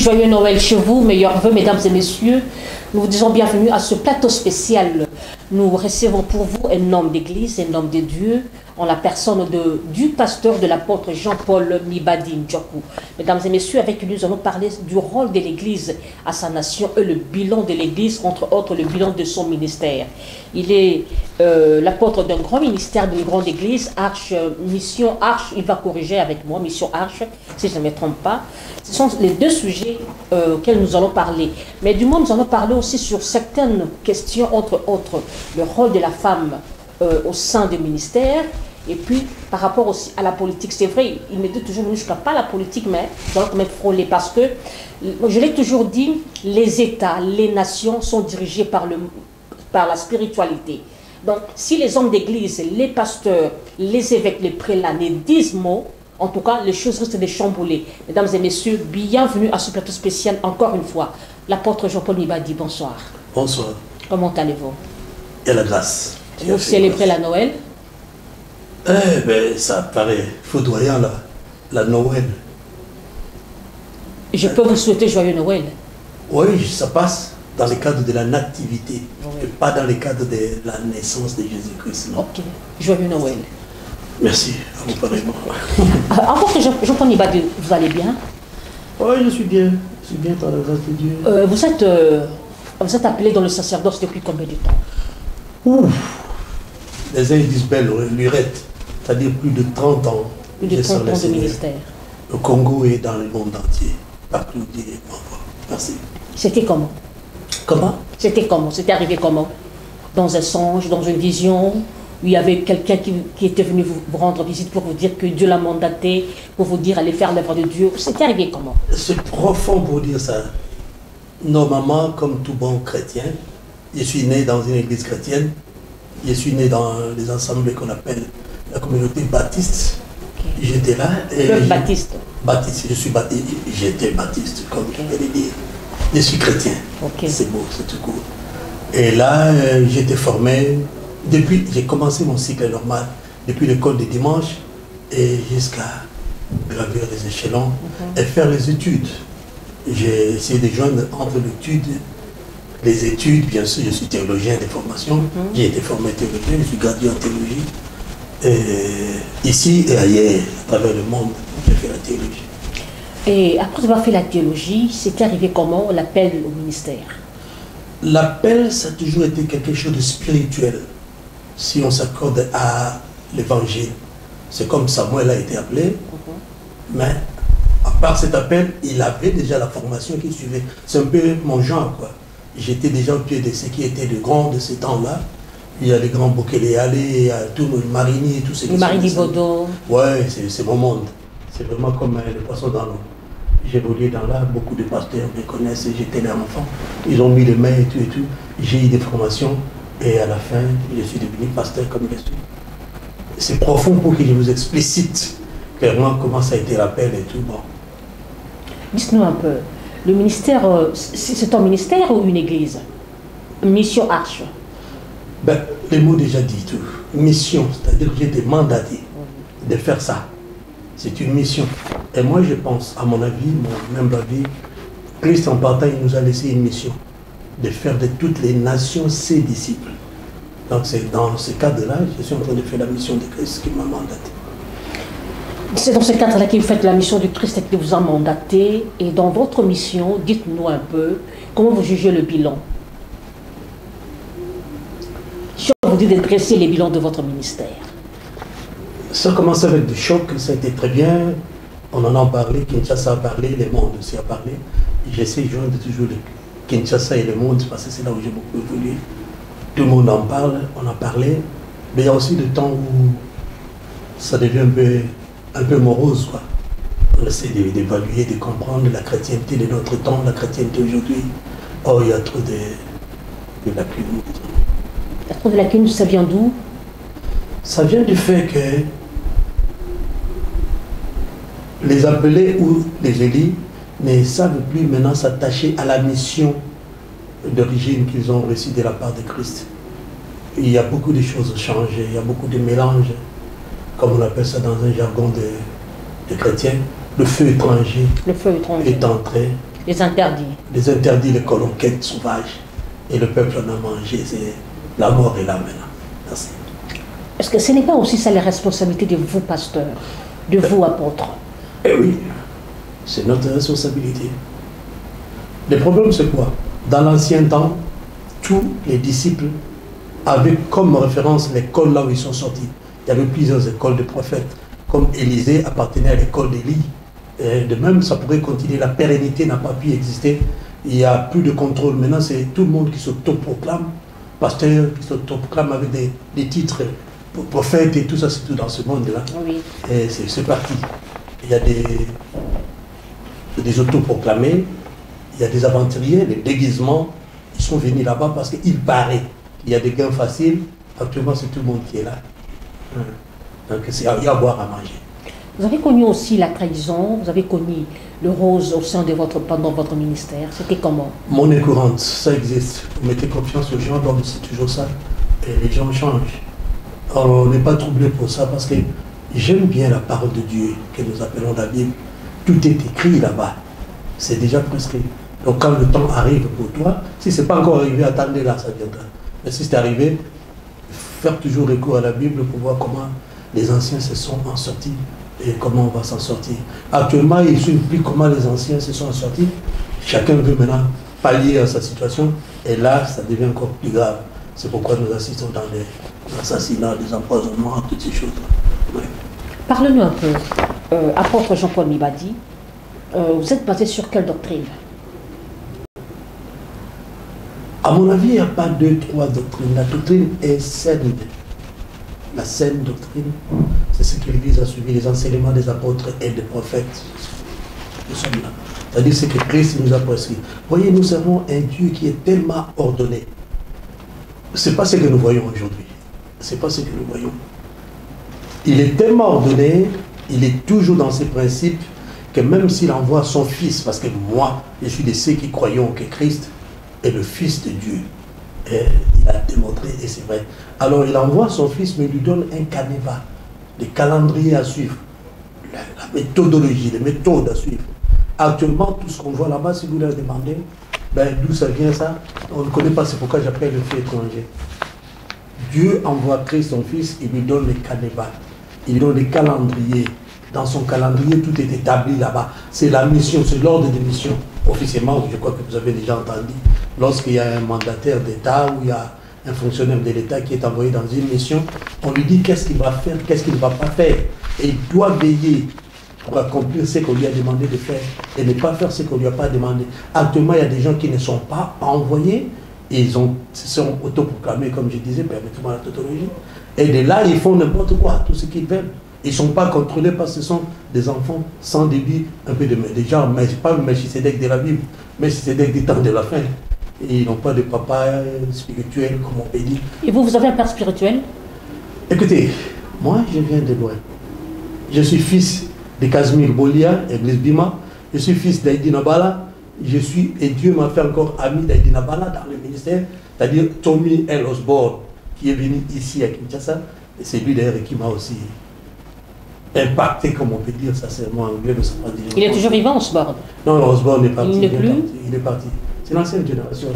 joyeux Noël chez vous, meilleurs vœux, mesdames et messieurs. Nous vous disons bienvenue à ce plateau spécial. Nous recevons pour vous un homme d'église, un homme de Dieu, en la personne du pasteur de l'apôtre Jean-Paul Mibadi Ndjoku. Mesdames et messieurs, avec lui, nous allons parler du rôle de l'église à sa nation et le bilan de l'église, entre autres le bilan de son ministère. Il est l'apôtre d'un grand ministère, d'une grande église, Mission Arche, il va corriger avec moi, Mission Arche, si je ne me trompe pas. Ce sont les deux sujets auxquels nous allons parler. Mais du moins, nous allons parler aussi sur certaines questions, entre autres, le rôle de la femme au sein des ministères, et puis par rapport aussi à la politique. C'est vrai, il me dit toujours, jusqu'à pas la politique, mais nous allons quand même frôler, parce que, je l'ai toujours dit, les États, les nations sont dirigés par la spiritualité. Donc, si les hommes d'église, les pasteurs, les évêques, les prélats ne disent mot, en tout cas, les choses risquent de chambouler. Mesdames et messieurs, bienvenue à ce plateau spécial, encore une fois. L'apôtre Jean-Paul Mibadi, bonsoir. Bonsoir. Comment allez-vous? Et la grâce. Vous célébrez la Noël? Eh bien, ça paraît foudroyant, la Noël. Je peux vous souhaiter joyeux Noël. Oui, ça passe dans le cadre de la nativité, Oui. et pas dans le cadre de la naissance de Jésus-Christ. Ok, joyeux Noël. Merci, à vous pareillement. Apôtre Jean-Paul Mibadi, vous allez bien? Oui, je suis bien par la grâce de Dieu. Vous êtes appelé dans le sacerdoce depuis combien de temps? Ouf. Les uns disent belle lurette, c'est-à-dire plus de 30 ans. Plus de 30 ans de ministère. Le Congo est dans le monde entier. Partout, Dieu m'envoie. Merci. C'était comment? Comment? C'était comment? C'était arrivé comment? Dans un songe, dans une vision, où il y avait quelqu'un qui était venu vous rendre visite pour vous dire que Dieu l'a mandaté, pour vous dire allez faire l'œuvre de Dieu. C'était arrivé comment? C'est profond pour dire ça. Normalement, comme tout bon chrétien, je suis né dans une église chrétienne. Je suis né dans les assemblées qu'on appelle la communauté baptiste. Okay. J'étais là. Le baptiste. Baptiste, je suis baptiste. J'étais baptiste, comme je vais le dire. Je suis chrétien. Okay. C'est beau, c'est tout court. Et là, j'étais formé. Depuis, j'ai commencé mon cycle normal, depuis l'école de dimanche et jusqu'à gravir les échelons et faire les études. J'ai essayé de joindre entre l'étude, les études, bien sûr, je suis théologien de formation, j'ai été formé théologien, je suis gradué en théologie. Et ici et ailleurs, à travers le monde, j'ai fait la théologie. Et après avoir fait la théologie, c'était arrivé comment l'appel au ministère? L'appel, ça a toujours été quelque chose de spirituel. Si on s'accorde à l'évangile, c'est comme Samuel a été appelé, mais à part cet appel, il avait déjà la formation qui suivait. C'est un peu mon genre, quoi. J'étais déjà au pied de ce qui était de grand de ces temps-là. Il y a les grands Bokele-Ale, il y a tout le Marigny et tout ce qui. Le Marigny-Bodo. Ouais, c'est mon monde. C'est vraiment comme les poissons dans l'eau. J'ai évolué dans là, beaucoup de pasteurs me connaissent, j'étais là enfant. Ils ont mis les mains et tout et tout. J'ai eu des formations et à la fin, je suis devenu pasteur comme je suis. C'est profond pour que je vous explicite clairement comment ça a été l'appel et tout. Bon. Dites-nous un peu, le ministère, c'est un ministère ou une église? Mission Arche. Ben, les mots déjà dit tout. Mission, c'est-à-dire que j'ai été mandaté de faire ça. C'est une mission. Et moi, je pense, à mon avis, mon humble avis, Christ en partant, il nous a laissé une mission de faire de toutes les nations ses disciples. Donc c'est dans ce cadre-là, je suis en train de faire la mission de Christ qui m'a mandaté. C'est dans ce cadre-là que vous faites la mission de Christ qui vous a mandaté. Et dans votre mission, dites-nous un peu, comment vous jugez le bilan? Si on vous dit de dresser les bilans de votre ministère. Ça commence avec des chocs, ça a été très bien. On en a parlé, Kinshasa a parlé, le monde aussi a parlé. J'essaie de joindre toujours Kinshasa et le monde parce que c'est là où j'ai beaucoup évolué. Tout le monde en parle, on en parlait. Mais il y a aussi des temps où ça devient un peu morose, quoi. On essaie d'évaluer, de comprendre la chrétienté de notre temps, la chrétienté aujourd'hui. Oh, il y a trop de lacunes. Il y a trop de lacunes, ça vient d'où? Ça vient du fait que les appelés ou les élus ne savent plus maintenant s'attacher à la mission d'origine qu'ils ont reçue de la part de Christ. Il y a beaucoup de choses changées, il y a beaucoup de mélanges, comme on appelle ça dans un jargon de chrétien. Le feu étranger est entré Les interdits. Les interdits, les conquêtes sauvages. Et le peuple en a mangé. C'est la mort est là maintenant. Merci. Est-ce que ce n'est pas aussi ça la responsabilité de vous, pasteurs, de vous, apôtres? Eh oui, c'est notre responsabilité. Le problème, c'est quoi? Dans l'ancien temps, tous les disciples avaient comme référence l'école là où ils sont sortis. Il y avait plusieurs écoles de prophètes. Comme Élisée appartenait à l'école d'Élie. De même, ça pourrait continuer. La pérennité n'a pas pu exister. Il n'y a plus de contrôle. Maintenant, c'est tout le monde qui s'autoproclame pasteur, qui s'autoproclame avec des titres prophètes et tout ça, c'est tout dans ce monde-là. Oui. Et c'est parti. Il y a des autoproclamés, il y a des aventuriers, des déguisements. Ils sont venus là-bas parce qu'il paraît qu'il y a des gains faciles. Actuellement, c'est tout le monde qui est là. Donc, il y a à boire, à manger. Vous avez connu aussi la trahison, vous avez connu le rose au sein de pendant votre ministère. C'était comment? Monnaie courante, ça existe. Vous mettez confiance aux gens, donc c'est toujours ça. Et les gens changent. Alors, on n'est pas troublé pour ça parce que j'aime bien la parole de Dieu que nous appelons la Bible. Tout est écrit là-bas. C'est déjà prescrit. Donc quand le temps arrive pour toi, si ce n'est pas encore arrivé, attendez là, ça viendra. Mais si c'est arrivé, faire toujours recours à la Bible pour voir comment les anciens se sont en sortis et comment on va s'en sortir. Actuellement, il ne suit plus comment les anciens se sont en sortis. Chacun veut maintenant pallier à sa situation et là, ça devient encore plus grave. C'est pourquoi nous assistons dans les assassinats, les empoisonnements, toutes ces choses-là. Ouais. Parle-nous un peu, apôtre Jean-Paul Mibadi, vous êtes basé sur quelle doctrine? À mon avis, il n'y a pas deux, trois doctrines. La doctrine est saine. La saine doctrine, c'est ce que l'Église a suivi, les enseignements des apôtres et des prophètes. Nous sommes là. C'est-à-dire ce que Christ nous a prescrit. Voyez, nous avons un Dieu qui est tellement ordonné. Ce n'est pas ce que nous voyons aujourd'hui. Ce n'est pas ce que nous voyons. Il est tellement ordonné, il est toujours dans ses principes, que même s'il envoie son Fils, parce que moi, je suis de ceux qui croyons que Christ est le Fils de Dieu. Et il a démontré, et c'est vrai. Alors il envoie son Fils, mais il lui donne un canevas, des calendriers à suivre, la méthodologie, les méthodes à suivre. Actuellement, tout ce qu'on voit là-bas, si vous leur demandez, ben, d'où ça vient ça, on ne connaît pas, c'est pourquoi j'appelle le fait étranger. Dieu envoie Christ, son Fils, il lui donne les canevas, il lui donne les calendriers. Dans son calendrier, tout est établi là-bas. C'est la mission, c'est l'ordre de mission. Officiellement, je crois que vous avez déjà entendu, lorsqu'il y a un mandataire d'État ou il y a un fonctionnaire de l'État qui est envoyé dans une mission, on lui dit qu'est-ce qu'il va faire, qu'est-ce qu'il ne va pas faire. Et il doit veiller pour accomplir ce qu'on lui a demandé de faire et ne pas faire ce qu'on ne lui a pas demandé. Actuellement, il y a des gens qui ne sont pas envoyés et ils se sont autoproclamés, comme je disais, permettez-moi la tautologie. Et de là, ils font n'importe quoi, tout ce qu'ils veulent. Ils ne sont pas contrôlés parce que ce sont des enfants sans débit, un peu de gens, mais pas le Melchisédek de la Bible, Melchisédek des temps de la fin. Et ils n'ont pas de papa spirituel, comme on peut dire. Et vous, vous avez un père spirituel? Écoutez, moi, je viens de loin. Je suis fils de Casimir Bolia, Église Bima. Je suis fils d'Aïdina Bala. Et Dieu m'a fait encore ami d'Aïdina Bala dans le ministère, c'est-à-dire Tommy L. Osborne, qui est venu ici à Kinshasa. Et c'est lui d'ailleurs qui m'a aussi impacté, comme on peut dire, ça c'est moi anglais, mais ça pas dire. Il est toujours vivant, Osborne? Non, Osborne est parti. Il n'est plus? Il est parti. C'est l'ancienne génération.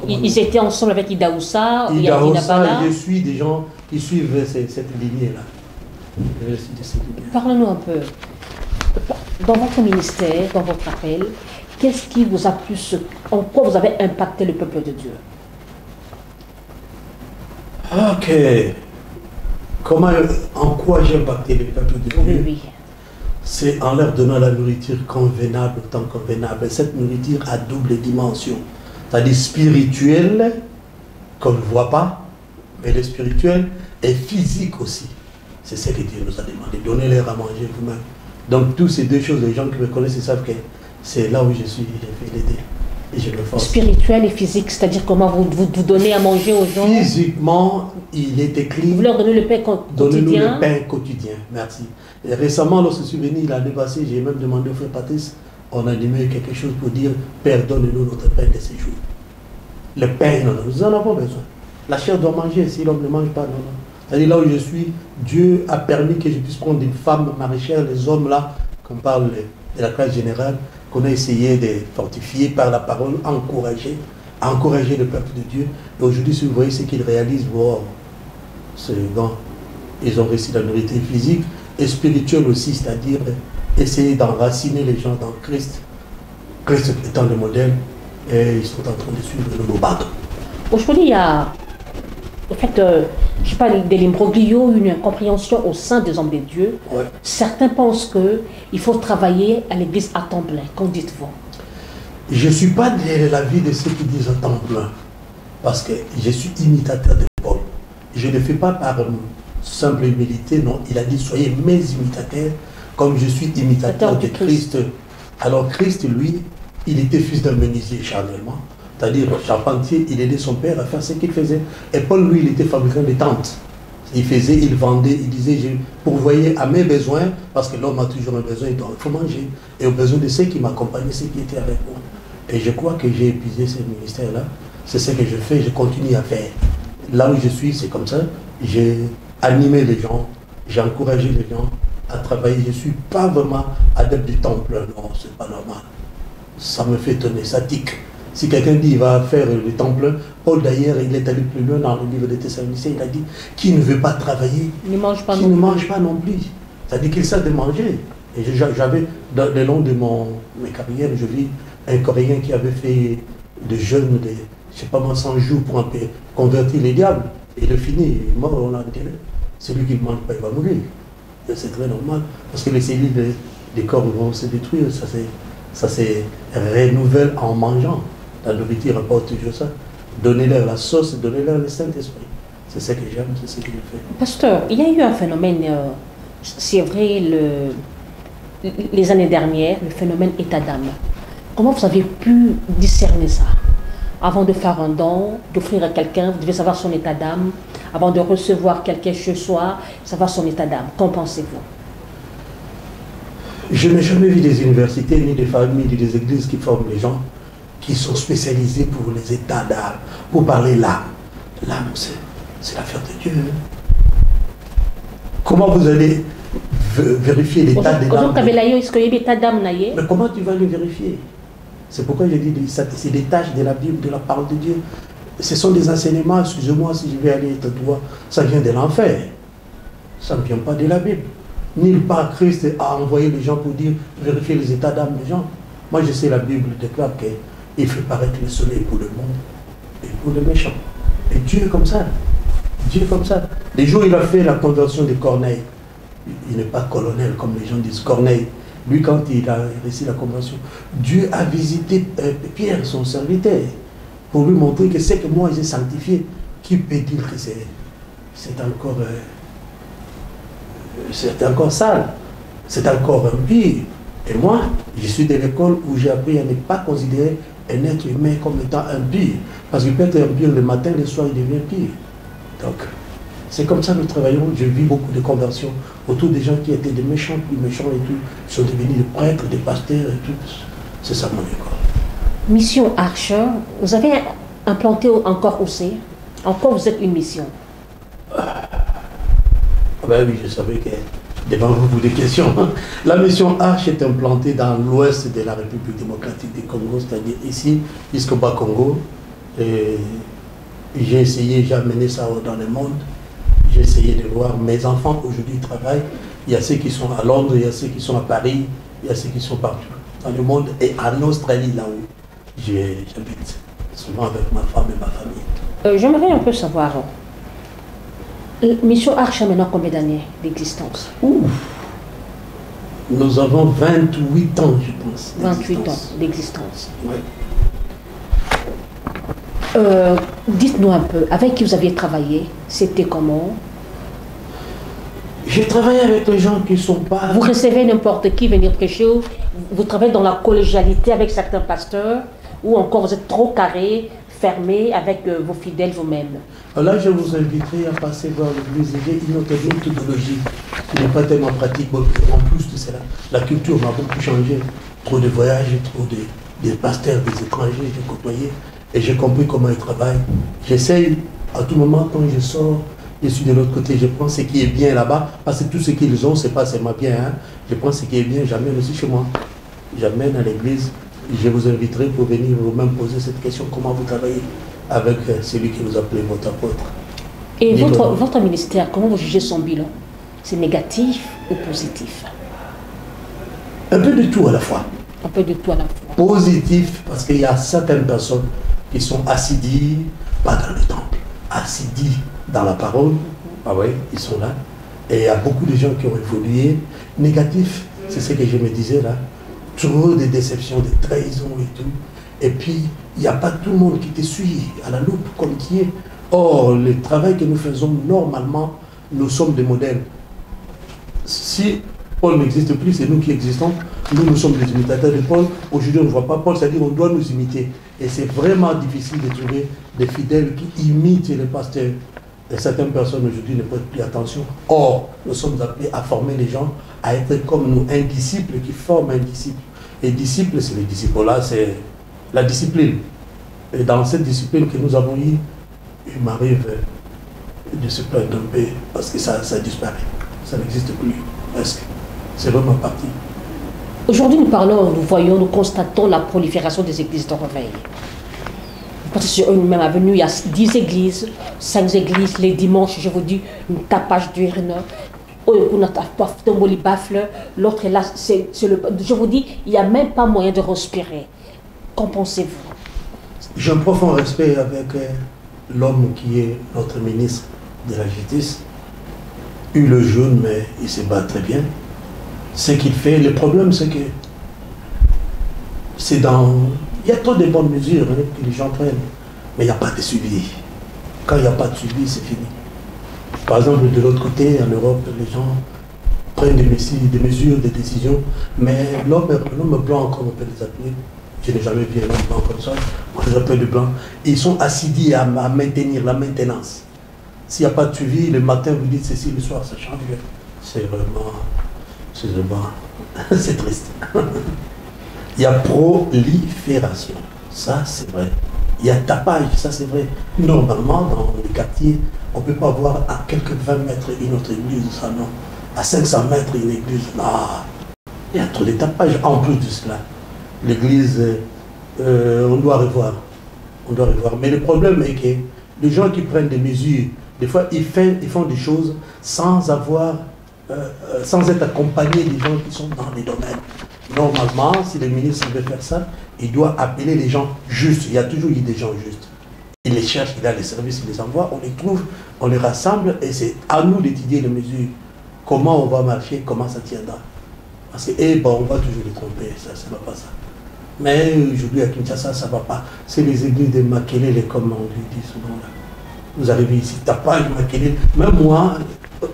Ils étaient ensemble avec Idaoussa, Idaoussa, je suis des gens qui suivent cette lignée-là. Parlez-nous un peu. Dans votre ministère, dans votre appel, qu'est-ce qui vous a plus, en quoi vous avez impacté le peuple de Dieu? Ok. En quoi j'ai impacté le peuple de Dieu? Oui, oui. C'est en leur donnant la nourriture convenable, autant convenable. Cette nourriture a double dimension. C'est-à-dire spirituelle, qu'on ne voit pas, mais le spirituel est physique aussi. C'est ce que Dieu nous a demandé. Donnez-leur à manger vous-même. Donc, toutes ces deux choses, les gens qui me connaissent, ils savent que c'est là où je suis, j'ai fait l'aider. Et je me force. Spirituel et physique, c'est-à-dire comment vous donnez à manger aux gens? Physiquement, il est écrit. Vous leur donnez le pain quotidien? Donnez-nous le pain quotidien, merci. Et récemment, lorsque je suis venu l'année passée, j'ai même demandé au frère Patrice, on a animé quelque chose pour dire, Père, donne-nous notre pain de ces jours. Le pain, non, nous en avons besoin. La chair doit manger, si l'homme ne mange pas, non, non. C'est-à-dire là où je suis, Dieu a permis que je puisse prendre des femmes maraîchères, les hommes là, qu'on parle de la classe générale, qu'on a essayé de fortifier par la parole, encourager le peuple de Dieu. Et aujourd'hui, si vous voyez ce qu'ils réalisent, wow, ils ont réussi la nourriture physique et spirituelle aussi, c'est-à-dire essayer d'enraciner les gens dans Christ, Christ étant le modèle, et ils sont en train de suivre le bateau. Aujourd'hui, il y a, en fait, je parle de l'imbroglio, une incompréhension au sein des hommes de Dieu. Ouais. Certains pensent qu'il faut travailler à l'église à temps plein. Qu'en dites-vous? Je ne suis pas de l'avis de ceux qui disent à temps plein, parce que je suis imitateur de Paul. Je ne le fais pas par simple humilité, non. Il a dit, soyez mes imitateurs, comme je suis imitateur de Christ. Alors Christ, lui, il était fils d'un menuisier charnellement, c'est-à-dire charpentier, il aidait son père à faire ce qu'il faisait. Et Paul, lui, il était fabricant de tentes. Il vendait, il disait, je pourvoyais à mes besoins, parce que l'homme a toujours un besoin, il faut manger, et aux besoins de ceux qui m'accompagnaient, ceux qui étaient avec moi. Et je crois que j'ai épuisé ce ministère-là. C'est ce que je fais, je continue à faire. Là où je suis, c'est comme ça. J'ai animé les gens, j'ai encouragé les gens à travailler. Je ne suis pas vraiment adepte du temps plein, non, c'est pas normal. Ça me fait étonner, ça tique. Si quelqu'un dit qu'il va faire le temps plein, Paul d'ailleurs, il est allé plus loin dans le livre de Thessaloniciens, il a dit, qui ne veut pas travailler, ne mange pas qui ne mange pas non plus. C'est-à-dire qu'il sait de manger. Et j'avais, le long de mes carrières, je vis un Coréen qui avait fait de jeûne de, je sais pas moi, 100 jours pour convertir les diables. Et il est fini, il est mort, on l'a enterré. Celui qui ne mange pas, il va mourir. C'est très normal, parce que les cellules des corps vont se détruire, ça se renouvelle en mangeant. La nourriture apporte toujours ça. Donnez-leur la sauce, donnez-leur le Saint-Esprit. C'est ce que j'aime, c'est ce que je fais. Pasteur, il y a eu un phénomène, c'est vrai, les années dernières, le phénomène état d'âme. Comment vous avez pu discerner ça? Avant de faire un don, d'offrir à quelqu'un, vous devez savoir son état d'âme. Avant de recevoir quelqu'un chez soi, savoir son état d'âme. Qu'en pensez-vous? Je n'ai jamais vu des universités, ni des familles, ni des églises qui forment les gens, qui sont spécialisés pour les états d'âme, pour parler l'âme. L'âme, c'est l'affaire de Dieu. Comment vous allez vérifier l'état de l'âme? Mais comment tu vas le vérifier? C'est pourquoi je dis c'est des tâches de la Bible, de la parole de Dieu. Ce sont des enseignements, excusez-moi si je vais aller être droit, ça vient de l'enfer. Ça ne vient pas de la Bible. Nulle part Christ a envoyé les gens pour dire, vérifier les états d'âme des gens. Moi je sais, la Bible déclare qu'il fait paraître le soleil pour le monde et pour le méchant. Et Dieu est comme ça. Dieu est comme ça. Les jours où il a fait la conversion de Corneille, il n'est pas colonel comme les gens disent, Corneille. Lui, quand il a réussi la conversion, Dieu a visité Pierre, son serviteur, pour lui montrer que c'est que moi j'ai sanctifié. Qui peut dire que c'est encore sale, c'est encore impur? Et moi, je suis de l'école où j'ai appris à ne pas considérer un être humain comme étant impur. Parce qu'il peut être impur le matin, le soir, il devient pire. Donc, c'est comme ça que nous travaillons. Je vis beaucoup de conversions autour des gens qui étaient des méchants, plus méchants et tout, sont devenus des prêtres, des pasteurs et tout. C'est ça mon école. Mission Archer, vous avez implanté encore aussi. Encore vous êtes une mission. Ben oui, je savais que devant vous des questions. La mission Arche est implantée dans l'ouest de la République démocratique du Congo, c'est-à-dire ici, jusqu'au Bas-Congo. J'ai essayé, j'ai amené ça dans le monde. J'ai essayé de voir mes enfants aujourd'hui travaillent. Il y a ceux qui sont à Londres, il y a ceux qui sont à Paris, il y a ceux qui sont partout dans le monde et en Australie, là où j'habite, souvent avec ma femme et ma famille. J'aimerais un peu savoir, Mission Arche a maintenant combien d'années d'existence? Nous avons 28 ans, je pense. 28 ans d'existence. Oui. Dites-nous un peu, avec qui vous aviez travaillé, c'était comment? J'ai travaillé avec les gens qui ne sont pas... Vous recevez n'importe qui venir prêcher, vous travaillez dans la collégialité avec certains pasteurs, ou encore vous êtes trop carré, fermé avec vos fidèles vous-même? Là, je vous inviterai à passer voir l'église. J'ai une autre méthodologie qui n'est pas tellement pratique. En plus de cela, la culture m'a beaucoup changé. Trop de voyages, trop de pasteurs, des étrangers, j'ai côtoyé. Et j'ai compris comment ils travaillent. J'essaye, à tout moment, quand je sors, je suis de l'autre côté, je prends ce qui est bien là-bas, parce que tout ce qu'ils ont, c'est pas seulement bien. Hein. Je prends ce qui est bien, j'amène aussi chez moi. j'amène à l'église, je vous inviterai pour venir vous-même poser cette question, comment vous travaillez avec celui qui vous appelez votre apôtre. Et votre ministère, comment vous jugez son bilan? C'est négatif ou positif? Un peu de tout à la fois. Un peu de tout à la fois. Positif, parce qu'il y a certaines personnes qui sont assidues, pas dans le temple, assidues dans la parole. Ah oui, ils sont là. Et il y a beaucoup de gens qui ont évolué. Négatif, c'est ce que je me disais là. Trop de déceptions, de trahisons et tout. Et puis, il n'y a pas tout le monde qui te suit à la loupe comme qui est. Or, le travail que nous faisons, normalement, nous sommes des modèles. Si Paul n'existe plus, c'est nous qui existons. Nous sommes des imitateurs de Paul. Aujourd'hui, on ne voit pas Paul, c'est-à-dire qu'on doit nous imiter. Et c'est vraiment difficile de trouver des fidèles qui imitent les pasteurs. Et certaines personnes aujourd'hui ne prêtent plus attention. Or, nous sommes appelés à former les gens, à être comme nous, un disciple qui forme un disciple. Et disciple, c'est le disciple là, c'est la discipline. Et dans cette discipline que nous avons eue, il m'arrive de se plaindre un peu parce que ça disparaît. Ça n'existe plus, presque. C'est vraiment parti. Aujourd'hui, nous parlons, nous voyons, nous constatons la prolifération des églises de réveil. Parce que sur une même avenue, il y a 10 églises, 5 églises, les dimanches, je vous dis, une tapage d'urne. L'autre est là, je vous dis, il n'y a même pas moyen de respirer. Qu'en pensez-vous? J'ai un profond respect avec l'homme qui est notre ministre de la Justice. Il le jeune, mais il se bat très bien. Ce qu'il fait, le problème c'est que c'est dans... Il y a trop de bonnes mesures que les gens prennent, mais il n'y a pas de suivi. Quand il n'y a pas de suivi, c'est fini. Par exemple, de l'autre côté, en Europe, les gens prennent des mesures, des décisions, mais l'homme blanc, comme on peut les appeler, je n'ai jamais vu un homme blanc comme ça, moi je les appelle les blancs, ils sont assidus à maintenir la maintenance. S'il n'y a pas de suivi, le matin vous dites ceci, le soir ça change. C'est vraiment, c'est triste. Il y a prolifération, ça c'est vrai. Il y a tapage, ça c'est vrai. Normalement, dans les quartiers, on ne peut pas voir à quelques 20 mètres une autre église, ça non. À 500 mètres une église, non. Il y a trop de tapage. En plus de cela, l'église, on doit revoir. On doit revoir. Mais le problème est que les gens qui prennent des mesures, des fois ils font des choses sans avoir, sans être accompagnés des gens qui sont dans les domaines. Normalement, si le ministre veut faire ça, il doit appeler les gens justes. Il y a toujours eu des gens justes. Il les cherche, il a les services, il les envoie, on les trouve, on les rassemble et c'est à nous d'étudier les mesures. Comment on va marcher, comment ça tiendra. Parce que, on va toujours les tromper, ça ne va pas ça. Mais aujourd'hui à Kinshasa, ça ne va pas. C'est les églises de Makelele, comme on lui dit souvent là. Vous arrivez ici, tapage, Makelele. Même moi,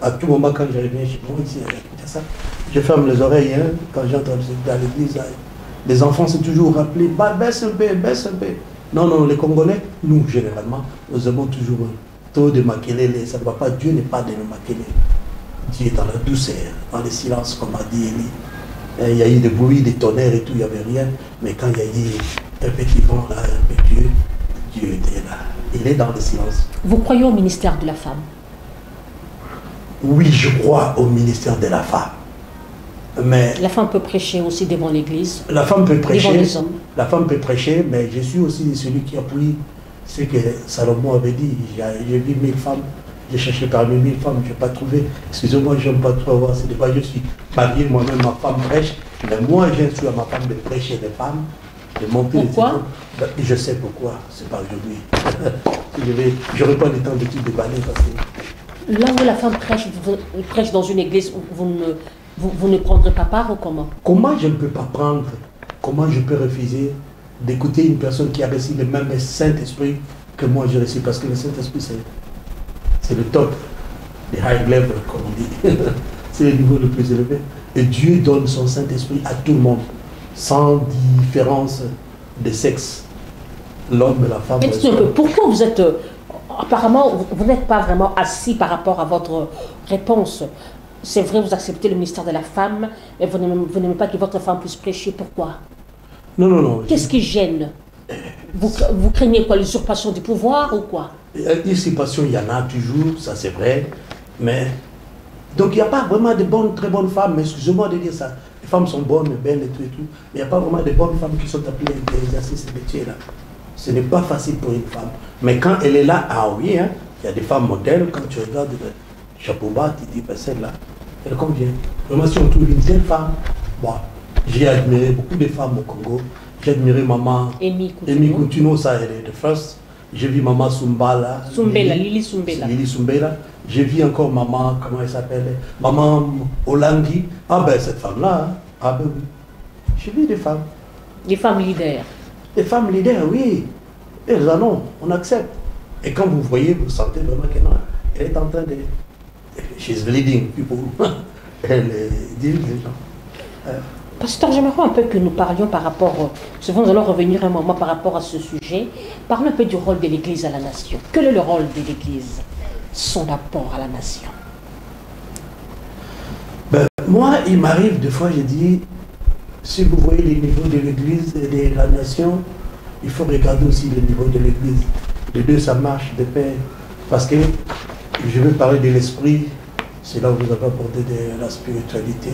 à tout moment quand j'arrive chez moi ici à Kinshasa, je ferme les oreilles quand j'entre dans l'église. Les enfants sont toujours rappelés, baisse un peu, baisse un peu. Non, non, les Congolais, nous, généralement, nous avons toujours un taux de Makelele. Ça ne va pas, Dieu n'est pas de Makelele. Dieu est dans la douceur, dans le silence, comme a dit Élie. Il y a eu des bruits, des tonnerres et tout, il n'y avait rien. Mais quand il y a eu un petit vent là, un peu Dieu était là. Il est dans le silence. Vous croyez au ministère de la femme? Oui, je crois au ministère de la femme. Mais la femme peut prêcher aussi devant l'église. La femme peut prêcher. Devant les hommes. La femme peut prêcher, mais je suis aussi celui qui appuie ce que Salomon avait dit. J'ai vu 1000 femmes, j'ai cherché parmi 1000 femmes, je n'ai pas trouvé. Excusez-moi, je n'aime pas trop avoir ces débats. Je suis marié, moi-même, ma femme prêche. Mais moi, j'instruis à ma femme de prêcher les femmes, de monter les Pourquoi? Je sais pourquoi, c'est pas aujourd'hui. Je n'aurai pas le temps de tout déballer parce que... Là où la femme prêche dans une église, vous ne prendrez pas part ou comment? Comment je ne peux pas prendre, comment je peux refuser d'écouter une personne qui a reçu le même Saint-Esprit que moi j'ai reçu? Parce que le Saint-Esprit, c'est le top, les high level, comme on dit. C'est le niveau le plus élevé. Et Dieu donne son Saint-Esprit à tout le monde, sans différence de sexe. L'homme et la femme. Pourquoi vous êtes... apparemment, vous n'êtes pas vraiment assis par rapport à votre réponse. C'est vrai, vous acceptez le ministère de la femme, mais vous n'aimez pas que votre femme puisse prêcher. Pourquoi? Non, non, non. Qu'est-ce qui gêne? Vous craignez quoi? L'usurpation du pouvoir ou quoi? L'usurpation, il y en a toujours, ça c'est vrai, mais Donc il n'y a pas vraiment de bonnes, très bonnes femmes, mais excusez-moi de dire ça. Les femmes sont bonnes, belles et tout, mais il n'y a pas vraiment de bonnes femmes qui sont appelées à exercer ces métiers-là. Ce n'est pas facile pour une femme. Mais quand elle est là, ah oui, hein, il y a des femmes modèles, quand tu regardes le chapeau bas, tu dis, ben, celle-là, elle convient. Vraiment, si on trouve une telle femme, bon, j'ai admiré beaucoup de femmes au Congo. J'ai admiré maman Amy Coutinho, ça, elle est de first. J'ai vu maman Sumbala. Lili Sumbela. Lili Sumbela. J'ai vu encore maman, comment elle s'appelle, maman Olangi. Ah ben cette femme-là, hein. Ah ben oui. J'ai vu des femmes. Des femmes leaders. Des femmes leaders, oui. Elles en ont, on accepte. Et quand vous voyez, vous sentez vraiment qu'elle est en train de... She's leading people. Elle dirige les gens. Pasteur, j'aimerais un peu que nous parlions par rapport, souvent nous allons revenir un moment par rapport à ce sujet, parlons un peu du rôle de l'Église à la nation. Quel est le rôle de l'Église, son apport à la nation? Ben, moi, il m'arrive des fois, je dis, si vous voyez les niveaux de l'Église et de la nation, il faut regarder aussi le niveau de l'Église. Les deux, ça marche de pair. Parce que je veux parler de l'esprit, c'est là où vous avez apporté de la spiritualité.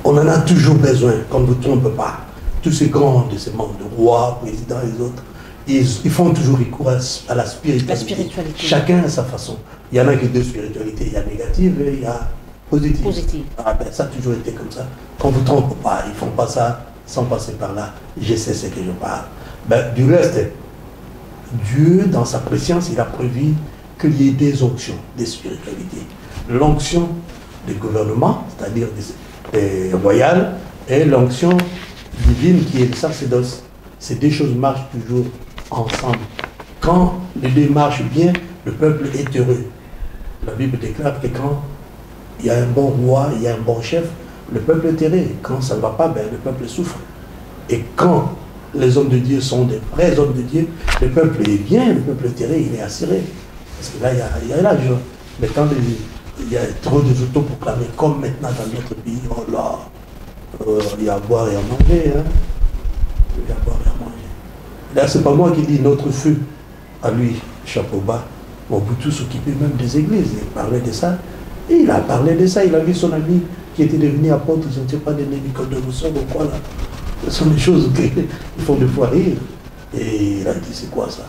On en a toujours besoin, qu'on ne vous trompe pas. Tous ces grands de ces membres, de rois, présidents et les autres, ils font toujours recours à la spiritualité. Chacun à sa façon. Il y en a que deux spiritualités. Il y a négative et il y a positive. Ah ben, ça a toujours été comme ça. Qu'on ne vous trompe pas, ils ne font pas ça sans passer par là. Je sais ce que je parle. Ben, du reste, Dieu, dans sa préscience, il a prévu qu'il y ait des onctions, des spiritualités. L'onction du gouvernement, c'est-à-dire royale, et l'onction divine qui est le sacerdoce. Ces deux choses marchent toujours ensemble. Quand les deux marchent bien, le peuple est heureux. La Bible déclare que quand il y a un bon roi, il y a un bon chef, le peuple est heureux. Quand ça ne va pas, ben, le peuple souffre. Et quand les hommes de Dieu sont des vrais hommes de Dieu, le peuple est bien, le peuple est heureux, il est assuré. Parce que là, il y a la joie. Mais quand il y a trop de autoproclamés, comme maintenant dans notre pays, oh là, il y a à boire et à manger. Hein. Il y a à boire et à manger. Là, c'est pas moi qui dis notre feu à lui, chapeau bas. Mobutu s'occupait même des églises. Il parlait de ça. Et il a parlé de ça. Il a vu son ami qui était devenu apôtre, je ne sais pas, de Nabucodonosor ou quoi là. Ce sont des choses qu'il faut des fois rire. Et il a dit, c'est quoi ça?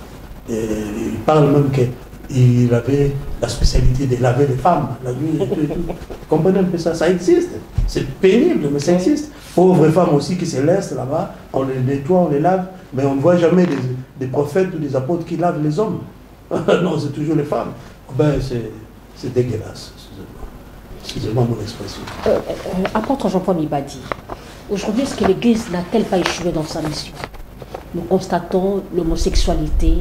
Et il parle même qu'il avait la spécialité de laver les femmes la nuit et tout et tout. Vous comprenez un peu ça? Ça existe. C'est pénible, mais ça existe. Pauvres femmes aussi qui se laissent là-bas, on les nettoie, on les lave, mais on ne voit jamais des prophètes ou des apôtres qui lavent les hommes. Non, c'est toujours les femmes. Ben, c'est dégueulasse. Excusez-moi mon expression. Apôtre Jean-Paul Mibadi, aujourd'hui, est-ce que l'Église n'a-t-elle pas échoué dans sa mission? Nous constatons l'homosexualité,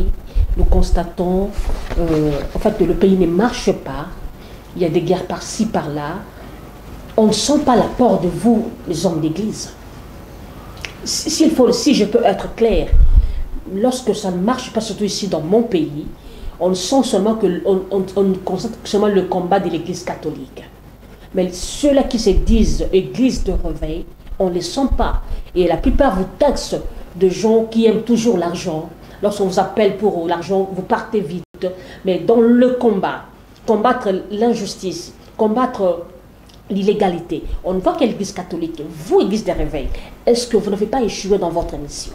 nous constatons en fait que le pays ne marche pas, il y a des guerres par-ci, par-là. On ne sent pas l'apport de vous, les hommes d'Église. Si je peux être clair, lorsque ça ne marche pas, surtout ici dans mon pays, on sent seulement on constate seulement le combat de l'Église catholique. Mais ceux-là qui se disent Église de réveil, on ne les sent pas. Et la plupart vous taxent de gens qui aiment toujours l'argent. Lorsqu'on vous appelle pour l'argent, vous partez vite. Mais dans le combat, combattre l'injustice, combattre l'illégalité, on voit que l'Église catholique, vous, Église de réveil, est-ce que vous n'avez pas échoué dans votre mission?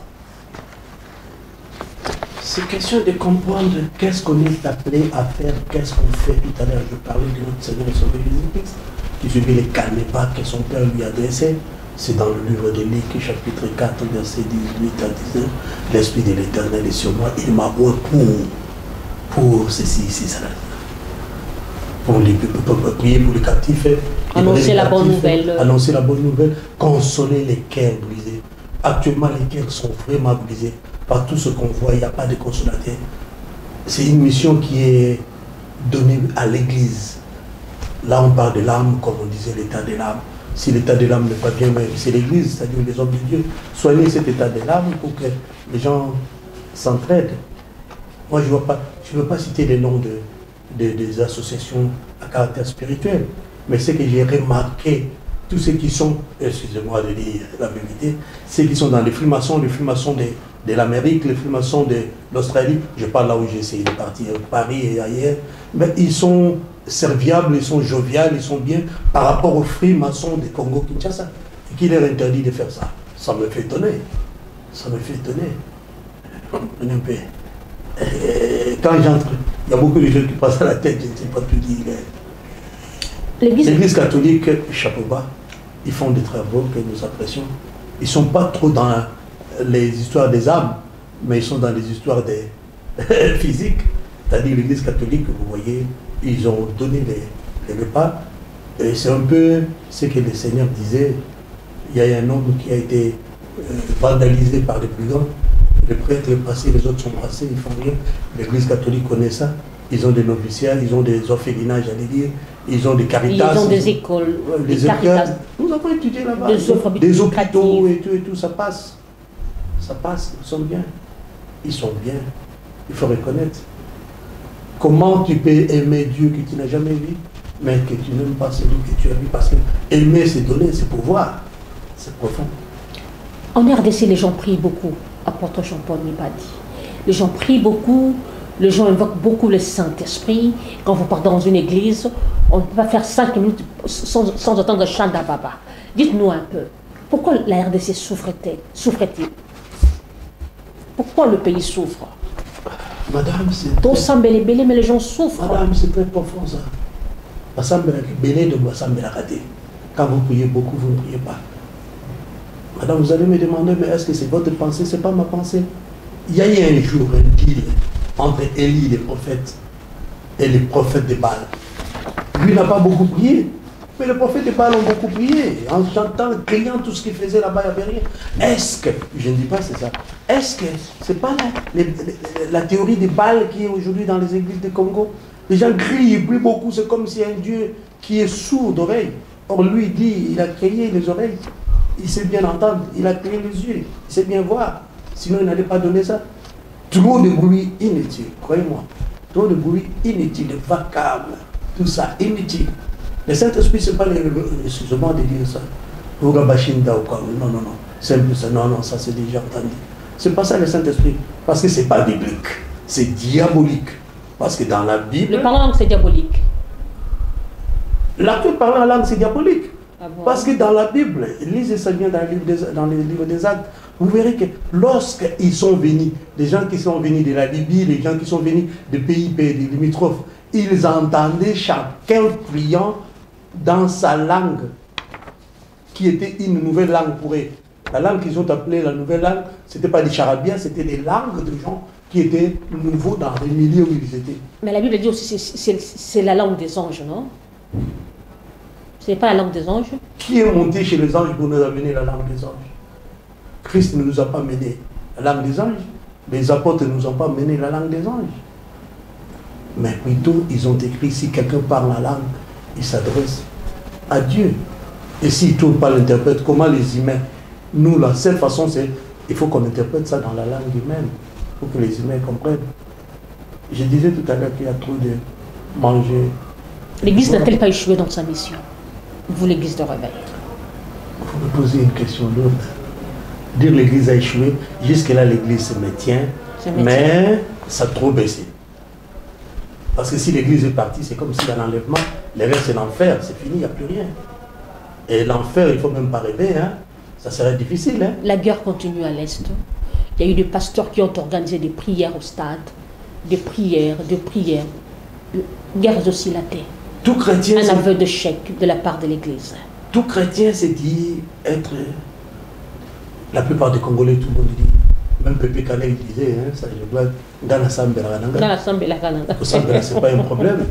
C'est question de comprendre qu'est-ce qu'on est appelé à faire, qu'est-ce qu'on fait. Tout à l'heure, je parlais de notre Seigneur et Sauveur Jésus-Christ, qui ne les calmait pas, que son Père lui adressait. C'est dans le livre de Luc, chapitre 4, verset 18 à 19. L'Esprit de l'Éternel est sur moi, il m'a envoyé pour ceci, cela. Pour prier pour les captifs. Annoncer la bonne nouvelle. Annoncer la bonne nouvelle, consoler les cœurs brisés. Actuellement, les cœurs sont vraiment brisés. Par tout ce qu'on voit, il n'y a pas de consolateur. C'est une mission qui est donnée à l'Église. Là, on parle de l'âme, comme on disait, l'état de l'âme. Si l'état de l'âme n'est pas bien, c'est l'Église, c'est-à-dire les hommes de Dieu. Soignez cet état de l'âme pour que les gens s'entraident. Moi, je ne veux pas citer les noms des associations à caractère spirituel, mais ce que j'ai remarqué, tous ceux qui sont, excusez-moi de dire la vérité, ceux qui sont dans les frimaçons de l'Amérique, les frimaçons de l'Australie, je parle là où j'ai essayé de partir, Paris et ailleurs, mais ils sont serviables, ils sont joviales, ils sont bien par rapport aux frimaçons du Congo-Kinshasa. Et qui leur interdit de faire ça? Ça me fait étonner. Ça me fait étonner. Quand j'entre, il y a beaucoup de gens qui passent à la tête, je ne sais pas tout dire. L'Église catholique, chapeau bas, ils font des travaux que nous apprécions. Ils ne sont pas trop dans les histoires des âmes, mais ils sont dans les histoires des physiques. C'est-à-dire l'Église catholique, vous voyez, ils ont donné les repas. Et c'est un peu ce que le Seigneur disait. Il y a un homme qui a été vandalisé par les brigands. Les prêtres est passé, les autres sont brassés, ils font rien. L'Église catholique connaît ça. Ils ont des noviciats, ils ont des orphelinages, j'allais dire. Ils ont des caritas. Ils ont des écoles. Des écoles. Nous avons étudié là-bas. Des hôpitaux et tout, ça passe. Ça passe, ils sont bien. Ils sont bien. Il faut reconnaître. Comment tu peux aimer Dieu que tu n'as jamais vu, mais que tu n'aimes pas celui que tu as vu? Parce que aimer, c'est donner, c'est pouvoir. C'est profond. En RDC, les gens prient beaucoup. Apôtre Jean-Paul Nibadi. Les gens prient beaucoup, les gens invoquent beaucoup le Saint-Esprit. Quand vous partez dans une église, on ne peut pas faire 5 minutes sans entendre le chant d'Ababa. Dites-nous un peu, pourquoi la RDC souffrait-il? Pourquoi le pays souffre? Madame, c'est... Tout semble belé, mais les gens souffrent. Madame, c'est très profond ça. Quand vous priez beaucoup, vous ne priez pas. Madame, vous allez me demander, mais est-ce que c'est votre pensée? Ce n'est pas ma pensée. Il y a eu un jour un deal entre Élie, les prophètes, et les prophètes de Baal. Lui n'a pas beaucoup prié, mais les prophètes de Baal ont beaucoup prié, en chantant, criant tout ce qu'ils faisaient là-bas, il n'y avait rien. Est-ce que, je ne dis pas c'est ça, est-ce que ce n'est pas la théorie de Baal qui est aujourd'hui dans les églises du Congo? Les gens crient, ils prient beaucoup, c'est comme si un Dieu qui est sourd d'oreilles. Or lui dit, il a créé les oreilles. Il sait bien entendre, il a créé les yeux, il sait bien voir. Sinon, il n'allait pas donner ça. Trop de bruit inutile, croyez-moi. Trop de bruit inutile, de vacarme, tout ça, inutile. Le Saint-Esprit, ce n'est pas excusez-moi de dire ça. Non, non, non. C'est un peu ça. Non, non, ça c'est déjà entendu. Ce n'est pas ça le Saint-Esprit. Parce que ce n'est pas biblique. C'est diabolique. Parce que dans la Bible. Le parler en langue, c'est diabolique. L'acte de parler en langue, c'est diabolique. Ah bon? Parce que dans la Bible, lisez ça bien dans les livres des Actes, vous verrez que lorsqu'ils sont venus, les gens qui sont venus de la Libye, les gens qui sont venus des pays limitrophes, ils entendaient chacun priant dans sa langue, qui était une nouvelle langue pour eux. La langue qu'ils ont appelée la nouvelle langue, ce n'était pas des charabia, c'était des langues de gens qui étaient nouveaux dans les milieux où ils étaient. Mais la Bible dit aussi que c'est la langue des anges, non? Ce n'est pas la langue des anges. Qui est monté chez les anges pour nous amener la langue des anges? Christ ne nous a pas mené la langue des anges. Les apôtres ne nous ont pas mené la langue des anges. Mais plutôt, ils ont écrit, si quelqu'un parle la langue, il s'adresse à Dieu. Et s'il ne trouve pas l'interprète, comment les humains? Nous, la seule façon, c'est il faut qu'on interprète ça dans la langue humaine, pour que les humains comprennent. Je disais tout à l'heure qu'il y a trop de manger. L'Église n'a-t-elle pas échoué dans sa mission? Vous, l'Église de réveil. Vous me posez une question lourde. Dire l'Église a échoué, jusque-là l'Église se maintient, mais ça a trop baissé. Parce que si l'Église est partie, c'est comme si dans l'enlèvement, le reste c'est l'enfer, c'est fini, il n'y a plus rien. Et l'enfer, il ne faut même pas rêver, hein. Ça serait difficile. Hein. La guerre continue à l'Est. Il y a eu des pasteurs qui ont organisé des prières au stade, des prières. Guerre aussi la terre. Tout chrétien, un aveu de chèque de la part de l'Église. Tout chrétien s'est dit être... La plupart des Congolais, tout le monde dit. Même Pépé Kané disait, hein, ça je dois... Dans la Sambela, c'est pas un problème.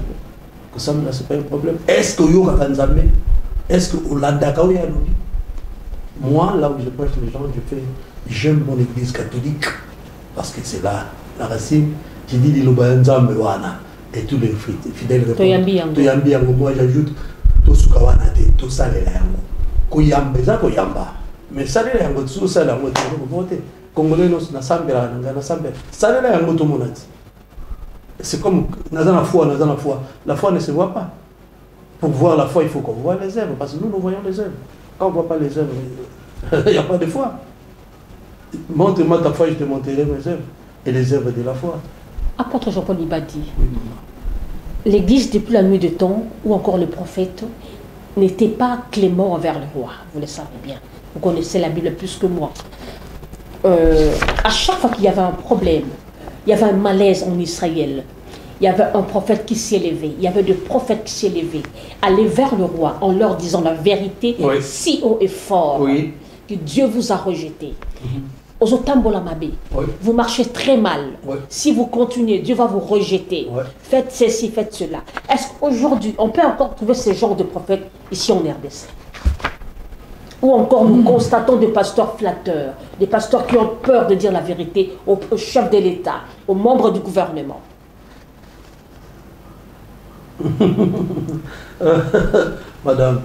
C'est pas un problème. Est-ce que Yoga Kanzame? Est-ce que Olandaka Oya dit? Moi, là où je prêche les gens, j'aime mon église catholique. Parce que c'est là, la racine. J'ai dit Lilobanzam Wana. Et tous les fidèles répondent. Toyambi Yango, moi j'ajoute Tosukawana, Tosalela Yango. Koyamba, ça Koyamba. Mais Salela Yango, tout ça, là, moi, tu vas voter. Congolais, na Sambela, na Sambela. Salela Yango, tout le monde. C'est comme, dans la foi. La foi ne se voit pas. Pour voir la foi, il faut qu'on voit les œuvres. Parce que nous voyons les œuvres. Quand on ne voit pas les œuvres, il n'y a pas de foi. Montre-moi ta foi, je te montrerai mes œuvres. Et les œuvres de la foi. Apôtre Jean-Paul Nibadi, oui, l'Église, depuis la nuit de temps, ou encore le prophète, n'était pas clément envers le roi. Vous le savez bien. Vous connaissez la Bible plus que moi. À chaque fois qu'il y avait un problème, il y avait un malaise en Israël, il y avait un prophète qui s'est levé, il y avait des prophètes qui s'est levé, aller vers le roi en leur disant la vérité si haut et fort que Dieu vous a rejeté. Vous marchez très mal. Si vous continuez, Dieu va vous rejeter. Faites ceci, faites cela. Est-ce qu'aujourd'hui, on peut encore trouver ce genre de prophètes ici en RDC? Ou encore nous constatons des pasteurs flatteurs, des pasteurs qui ont peur de dire la vérité aux chefs de l'État, aux membres du gouvernement. Madame,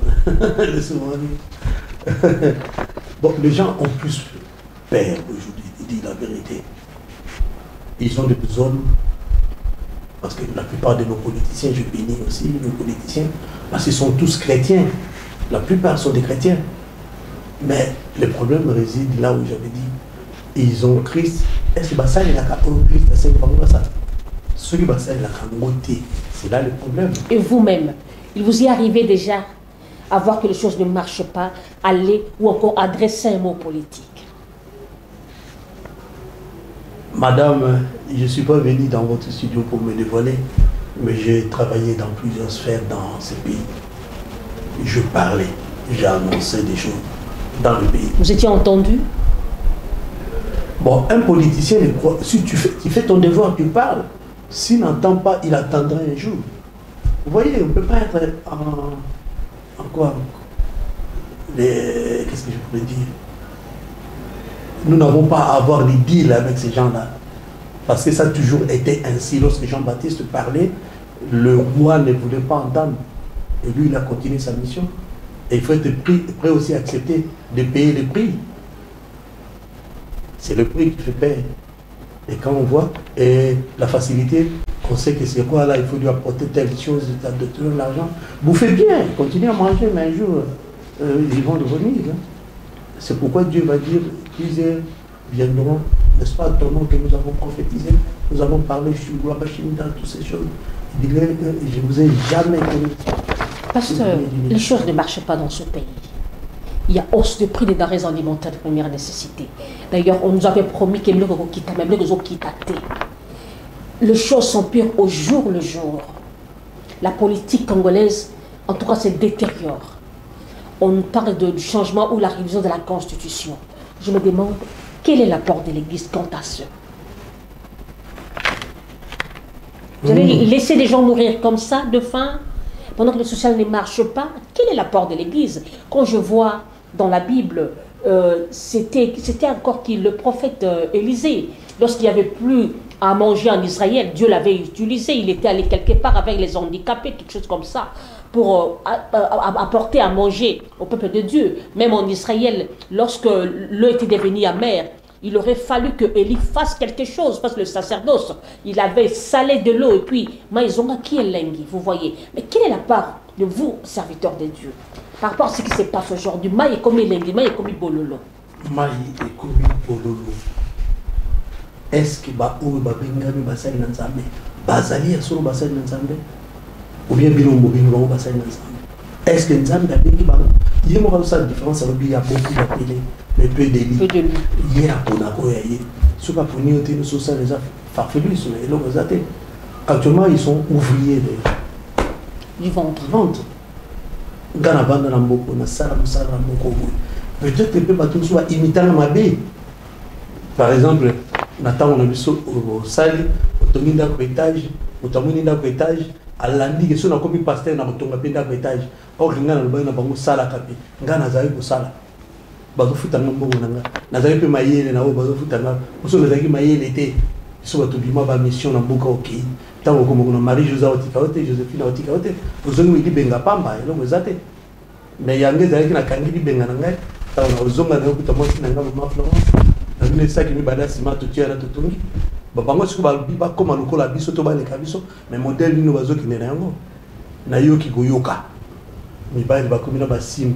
laissez-moi dire. Bon, les gens ont plus peur aujourd'hui de dire la vérité. Ils ont des besoins, parce que la plupart de nos politiciens, je bénis aussi nos politiciens, parce qu'ils sont tous chrétiens. La plupart sont des chrétiens. Mais le problème réside là où j'avais dit, ils ont Christ. Est-ce que ça il a Christ, c'est ça? Ce qui ça il a monté. C'est là le problème. Et vous-même, il vous y arrivait déjà à voir que les choses ne marchent pas, aller ou encore adresser un mot politique? Madame, je ne suis pas venu dans votre studio pour me dévoiler, mais j'ai travaillé dans plusieurs sphères dans ce pays. Je parlais, j'ai annoncé des choses dans le pays. Vous étiez entendu? Bon, un politicien, si tu fais ton devoir, tu parles. S'il n'entend pas, il attendra un jour. Vous voyez, on ne peut pas être en quoi? Qu'est-ce que je pourrais dire? Nous n'avons pas à avoir des deals avec ces gens-là. Parce que ça a toujours été ainsi. Lorsque Jean-Baptiste parlait, le roi ne voulait pas entendre. Et lui, il a continué sa mission. Et il faut être prêt aussi à accepter de payer le prix. C'est le prix qui fait payer. Et quand on voit la facilité, on sait que c'est quoi là, il faut lui apporter telle chose, de tout l'argent. Bouffez bien, continuez à manger, mais un jour, ils vont revenir. Hein. C'est pourquoi Dieu va dire, qu'ils viendront, n'est-ce pas, ton nom que nous avons prophétisé, nous avons parlé sur dans toutes ces choses. Il dirait que je ne vous ai jamais connu. Pasteur, les choses ne marchent pas dans ce pays. Il y a hausse de prix des denrées alimentaires de première nécessité. D'ailleurs, on nous avait promis que même les autres quittés. Les choses sont pires au jour le jour. La politique congolaise, en tout cas, se détériore. On parle du changement ou la révision de la Constitution. Je me demande, quel est l'apport de l'Église quant à ce? Vous allez laisser les gens mourir comme ça, de faim, pendant que le social ne marche pas? Quel est l'apport de l'Église? Quand je vois dans la Bible, c'était encore qui, le prophète Élisée, lorsqu'il n'y avait plus à manger en Israël, Dieu l'avait utilisé, il était allé quelque part avec les handicapés, quelque chose comme ça, pour apporter à manger au peuple de Dieu. Même en Israël, lorsque l'eau était devenue amère, il aurait fallu que Élie fasse quelque chose, parce que le sacerdoce, il avait salé de l'eau, et puis, maïzonga qui est lengi, vous voyez. Mais quelle est la part de vous, serviteurs de Dieu, par rapport à ce qui se passe aujourd'hui? Maï est comme lengi, maï est comme bololo. Maï est comme bololo. Est-ce que bengami basali na nzambe bazali solo basali na nzambe ou bien bilombo bingo basali na nzambe? Est-ce que nzambe abengi bango? Il y a une différence avec il y a beaucoup d'appelés, mais peu d'élit. Il y a pour d'accord y ce pas pour nous nous sommes ça les farfelus sur les locaux. Actuellement ils sont ouvriers du ventre. Gana banda na mboko na sala musala na mboko. Peut-être que peut pas tous soit imitant ma bé. Par exemple, Nathan on a vu au salle, au tominda ko étage, au tominda ko étage, à l'andi que son comme pasteur na kotonga penda ko étage. Or ngana na bana bango sala kapi. Ngana zayi ko sala. Bazo futa mbongo nanga. Na zayi pe mayele na o bazo futa nga. Oso na zayi mayele té. So ba to bima ba mission na mboka OK. Tango ko na Marie José Otikaote, Joséphine Otikaote. Ozo ngi benga pamba, elo ngezate. Mais yange zayi na kangi benga nanga. Tango na ozonga na ko tamosi nanga ma Florence. C'est ça qui me balance ma tout tient là tout tongi bango siko ba comme lokola biso to ba le kabiso mais modèle ni bazo ki nena yango na yo ki goyoka mi ba ba komina ba sim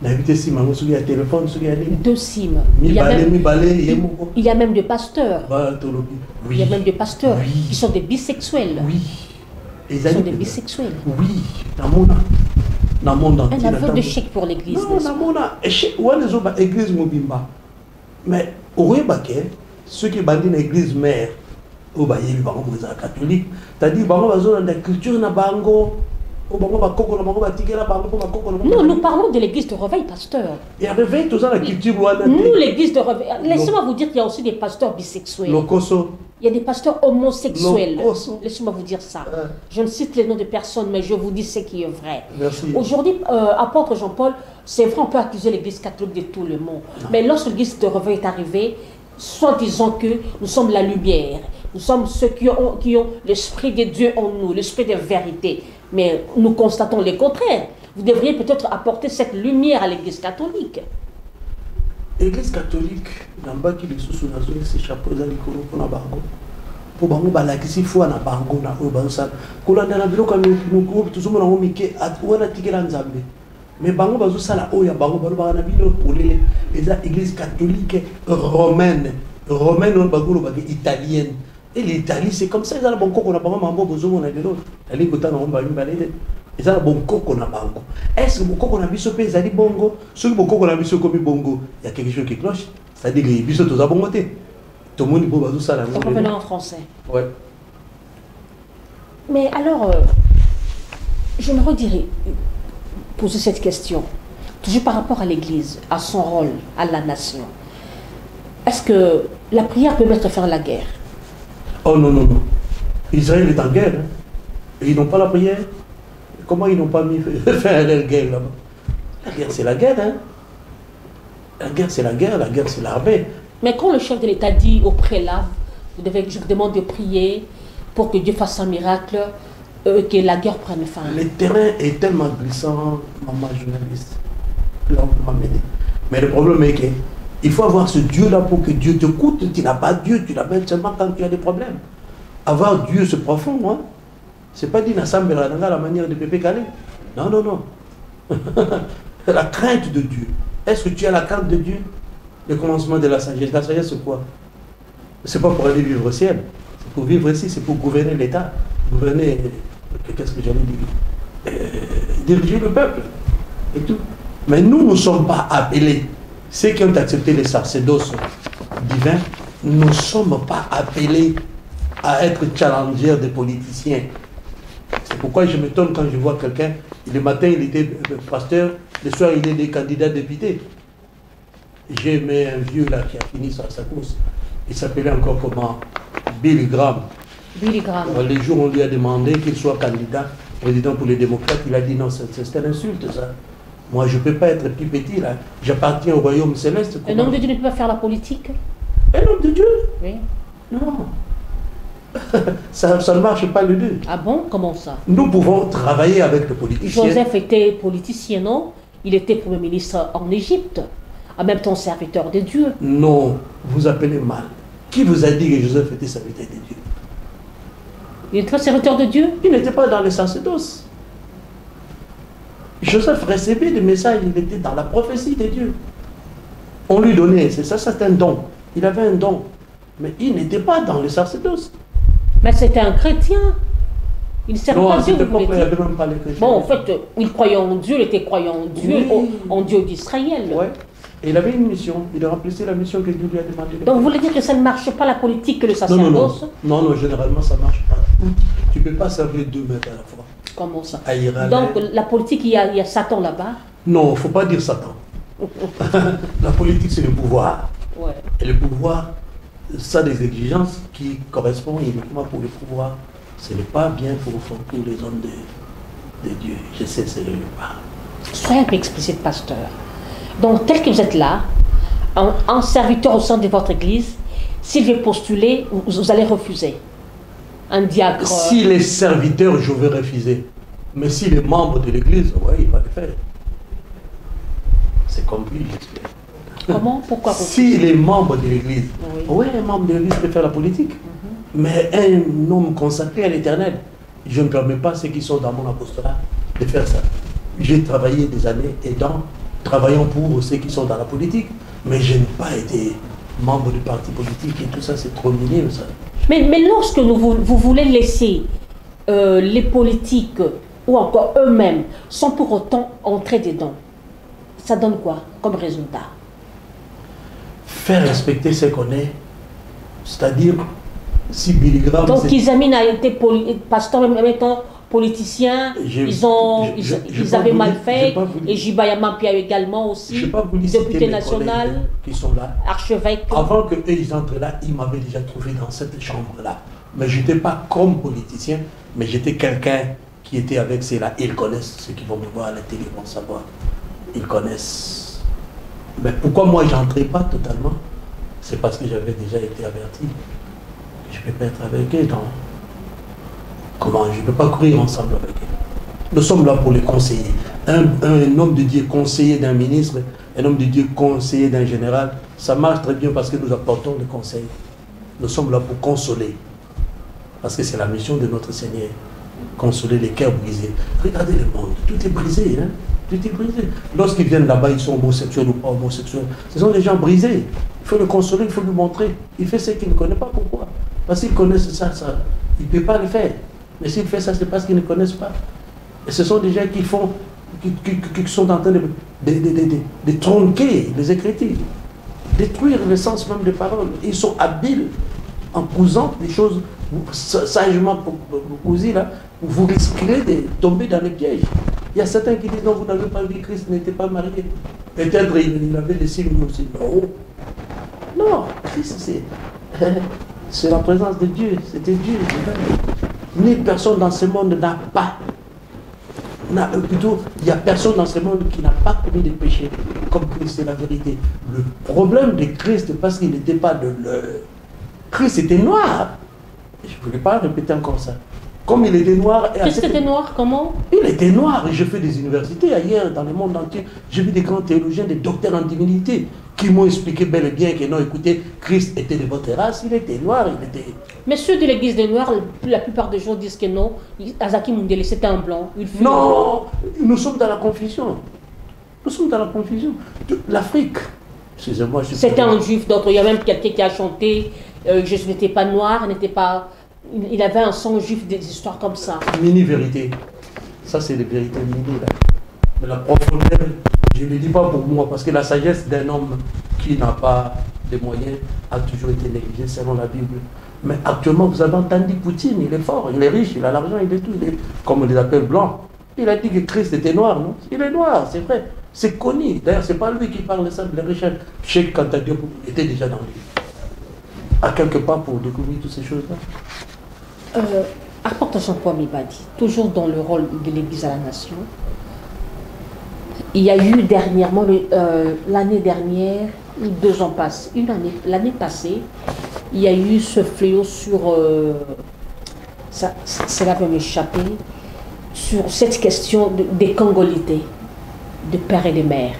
na éviter sim mango sur ya téléphone sur ya ligne deux sim il y a même des pasteurs oui. Il y a même des pasteurs qui sont des bisexuels. Oui. Ils sont des bisexuels. Oui, dans le monde entier. Un aveu de chèque pour l'église. Non, dans le monde entier. L'église Mobimba. Mais au Rébaké, ceux qui bandent l'église mère, au Baye, les catholiques, c'est-à-dire, dans la culture, na bango. Non, nous parlons de l'église de réveil, pasteur. Il y a réveil, tout ça, la culture. Nous, l'église de réveil. Laissez-moi vous dire qu'il y a aussi des pasteurs bisexuels. Il y a des pasteurs homosexuels. Laissez-moi vous dire ça. Je ne cite les noms de personnes, mais je vous dis ce qui est vrai. Aujourd'hui, apôtre Jean-Paul, c'est vrai, on peut accuser l'église catholique de tout le monde. Mais lorsque l'église de réveil est arrivée, soit disant que nous sommes la lumière, nous sommes ceux qui ont l'esprit de Dieu en nous, l'esprit de vérité. Mais nous constatons le contraire. Vous devriez peut-être apporter cette lumière à l'église catholique. L'église catholique, dans le bas qui est sous la zone, c'est chapeau dans les colons pour la bargo. Pour bango balakisi fois na bargo na obansa. Kola dans la bureau quand nous groupe tout le monde a omiqué à où on a tiré l'ensemble. Mais bango bazo sala oya bango bazo bana bino pour l'église catholique romaine on bago le italienne. Et l'Italie, c'est comme ça, ils ont le bon coco, on a pas mambo, besoin on a de l'autre. Elle est contente, on va lui balayer. Ils ont le bon coco, on a bango. Est-ce que le bon coco, on a vu ce pays, ils ont dit bongo. Ce que le bon coco, on a vu ce comme bongo, il y a quelque chose qui cloche. C'est-à-dire que les bisous, tous à bon côté. Tout le monde, il faut ça. Revenons en français. Ouais. Mais alors, je me redirais, poser cette question, toujours par rapport à l'Église, à son rôle, à la nation. Est-ce que la prière peut mettre fin à la guerre? Oh non, non, non. Israël est en guerre. Hein. Et ils n'ont pas la prière. Comment ils n'ont pas mis fin à la guerre là-bas? La guerre, c'est la guerre. Hein. La guerre, c'est la guerre. La guerre, c'est l'armée. Mais quand le chef de l'État dit au prélat, je vous demande de prier pour que Dieu fasse un miracle, que la guerre prenne fin. Le terrain est tellement glissant, maman journaliste. Là, on m'a mené. Mais le problème est que il faut avoir ce Dieu-là pour que Dieu t'écoute. Tu n'as pas Dieu, tu l'appelles seulement quand tu as des problèmes. Avoir Dieu, c'est profond, hein. C'est pas dit ensemble la manière de Pépé Calais. Non, non, non. La crainte de Dieu. Est-ce que tu as la crainte de Dieu? Le commencement de la sagesse. La sagesse, c'est quoi? C'est pas pour aller vivre au ciel. C'est pour vivre ici, c'est pour gouverner l'État. Gouverner, qu'est-ce que j'allais dire? Diriger le peuple. Et tout. Mais nous ne sommes pas appelés. Ceux qui ont accepté les sacerdoces divins, nous ne sommes pas appelés à être challengers des politiciens. C'est pourquoi je m'étonne quand je vois quelqu'un, le matin il était pasteur, le soir il est des candidats députés. J'ai aimé un vieux là qui a fini sa course. Il s'appelait encore comment? Billy Graham. Billy Graham. Les jours où on lui a demandé qu'il soit candidat président pour les démocrates, il a dit non, c'est une insulte ça. Moi, je ne peux pas être plus petit, là. J'appartiens au royaume céleste. Un homme de Dieu ne peut pas faire la politique? Un homme de Dieu? Oui. Non. ça ne marche pas le deux. Ah bon? Comment ça? Nous pouvons travailler avec les politiciens. Joseph était politicien, non? Il était Premier ministre en Égypte, en même temps serviteur de Dieu. Non, vous appelez mal. Qui vous a dit que Joseph était serviteur de Dieu? Il était serviteur de Dieu? Il n'était pas dans les sacerdoces. Joseph recevait des messages, il était dans la prophétie de Dieu. On lui donnait, c'est ça, c'est un don. Il avait un don. Mais il n'était pas dans le sacerdoce. Mais c'était un chrétien. Il ne servait pas Dieu. Non, il n'y avait même pas les chrétiens. Bon, en fait, il croyait en Dieu, il était croyant en Dieu, oui. En Dieu d'Israël. Oui. Et il avait une mission. Il a remplissé la mission que Dieu lui a demandé. Donc vous voulez dire que ça ne marche pas la politique que le sacerdoce? Non, non, généralement ça ne marche pas. Tu ne peux pas servir deux maîtres à la fois. Comment ça? Donc la politique, il y a Satan là-bas? Non, il ne faut pas dire Satan. La politique, c'est le pouvoir. Ouais. Et le pouvoir, ça a des exigences qui correspondent uniquement pour le pouvoir. Ce n'est pas bien pour tous les hommes de Dieu. Je sais, c'est le pas. Soyez un peu explicite, pasteur. Donc, tel que vous êtes là, en serviteur au sein de votre église, s'il veut postuler, vous allez refuser. Un diacre. Si les serviteurs, je vais refuser. Mais si les membres de l'église, oui, il va le faire. C'est compris, j'espère. Comment? Pourquoi si les membres de l'église, oui, un membre de l'église peut faire la politique. Mais un homme consacré à l'éternel, je ne permets pas ceux qui sont dans mon apostolat de faire ça. J'ai travaillé des années aidant, travaillant pour ceux qui sont dans la politique, mais je n'ai pas été membre du parti politique et tout ça, c'est trop minime ça. Mais lorsque vous voulez laisser les politiques ou encore eux-mêmes sont pour autant entrés dedans, ça donne quoi comme résultat? Faire respecter ce qu'on est, c'est-à-dire si Billy Graham... Donc Kizamine a été pasteur, même étant politicien, ils avaient mal fait, et Jibayama Pia également aussi, député national, qui sont là. Archevêque. Avant qu'eux ils entrent là, ils m'avaient déjà trouvé dans cette chambre-là. Mais je n'étais pas comme politicien, mais j'étais quelqu'un qui était avec ceux-là. Ils connaissent, ceux qui vont me voir à la télé vont savoir. Ils connaissent. Mais pourquoi moi j'entrais pas totalement? C'est parce que j'avais déjà été averti. Je ne peux pas être avec eux. Donc, comment? Je ne peux pas courir ensemble avec eux. Nous sommes là pour les conseiller. Un homme de Dieu conseiller d'un ministre, un homme de Dieu conseiller d'un général, ça marche très bien parce que nous apportons le conseil. Nous sommes là pour consoler. Parce que c'est la mission de notre Seigneur. Consoler les cœurs brisés. Regardez le monde, tout est brisé. Hein? Tout est brisé. Lorsqu'ils viennent là-bas, ils sont homosexuels ou pas homosexuels. Ce sont des gens brisés. Il faut le consoler, il faut lui montrer. Il fait ce qu'il ne connaît pas. Pourquoi? Parce qu'ils connaissent ça. Il ne peut pas le faire. Mais s'il fait ça, c'est parce qu'ils ne connaissent pas. Et ce sont des gens qui font, qui sont en train de tronquer les Écritures, détruire le sens même des paroles. Ils sont habiles en cousant des choses sagement cousues là, vous risquerez de tomber dans les pièges. Il y a certains qui disent non, vous n'avez pas vu, Christ n'était pas marié. Peut-être il avait des signes aussi. Non, Christ c'est la présence de Dieu, c'était Dieu. Ni personne dans ce monde n'a pas. Plutôt, il n'y a personne dans ce monde qui n'a pas commis de péché, comme Christ, c'est la vérité. Le problème de Christ, parce qu'il n'était pas de l'heure. Christ était noir. Je ne voulais pas répéter encore ça. Comme il était noir... Christ était noir, comment? Il était noir. Et je fais des universités ailleurs, dans le monde entier. J'ai vu des grands théologiens, des docteurs en divinité, qui m'ont expliqué bel et bien que non, écoutez, Christ était de votre race, il était noir, il était... Mais ceux de l'église des Noirs, la plupart des gens disent que non, Azaki Mundele, c'était un blanc. Non, nous sommes dans la confusion. Nous sommes dans la confusion. L'Afrique, excusez-moi... C'était un juif, d'autres, il y a même quelqu'un qui a chanté, Jésus n'était pas noir, n'était pas... Il avait un son juif, des histoires comme ça. Mini-vérité. Ça, c'est les vérités mini, là. Mais la profondeur, je ne le dis pas pour moi, parce que la sagesse d'un homme qui n'a pas de moyens a toujours été négligée selon la Bible. Mais actuellement, vous avez entendu Poutine, il est fort, il est riche, il a l'argent, il est tout, comme on les appelle blancs. Il a dit que Christ était noir, non? Il est noir, c'est vrai. C'est connu. D'ailleurs, ce n'est pas lui qui parle de ça, de la richesse. Cheikh Anta Diop était déjà dans lui. À quelque part pour découvrir toutes ces choses-là. Apporte Jean-Paul Mibadi, toujours dans le rôle de l'Église à la nation. Il y a eu dernièrement, l'année dernière, 2 ans passés, l'année passée, il y a eu ce fléau sur, cela peut m'échapper, sur cette question des congolités, de père et de mère.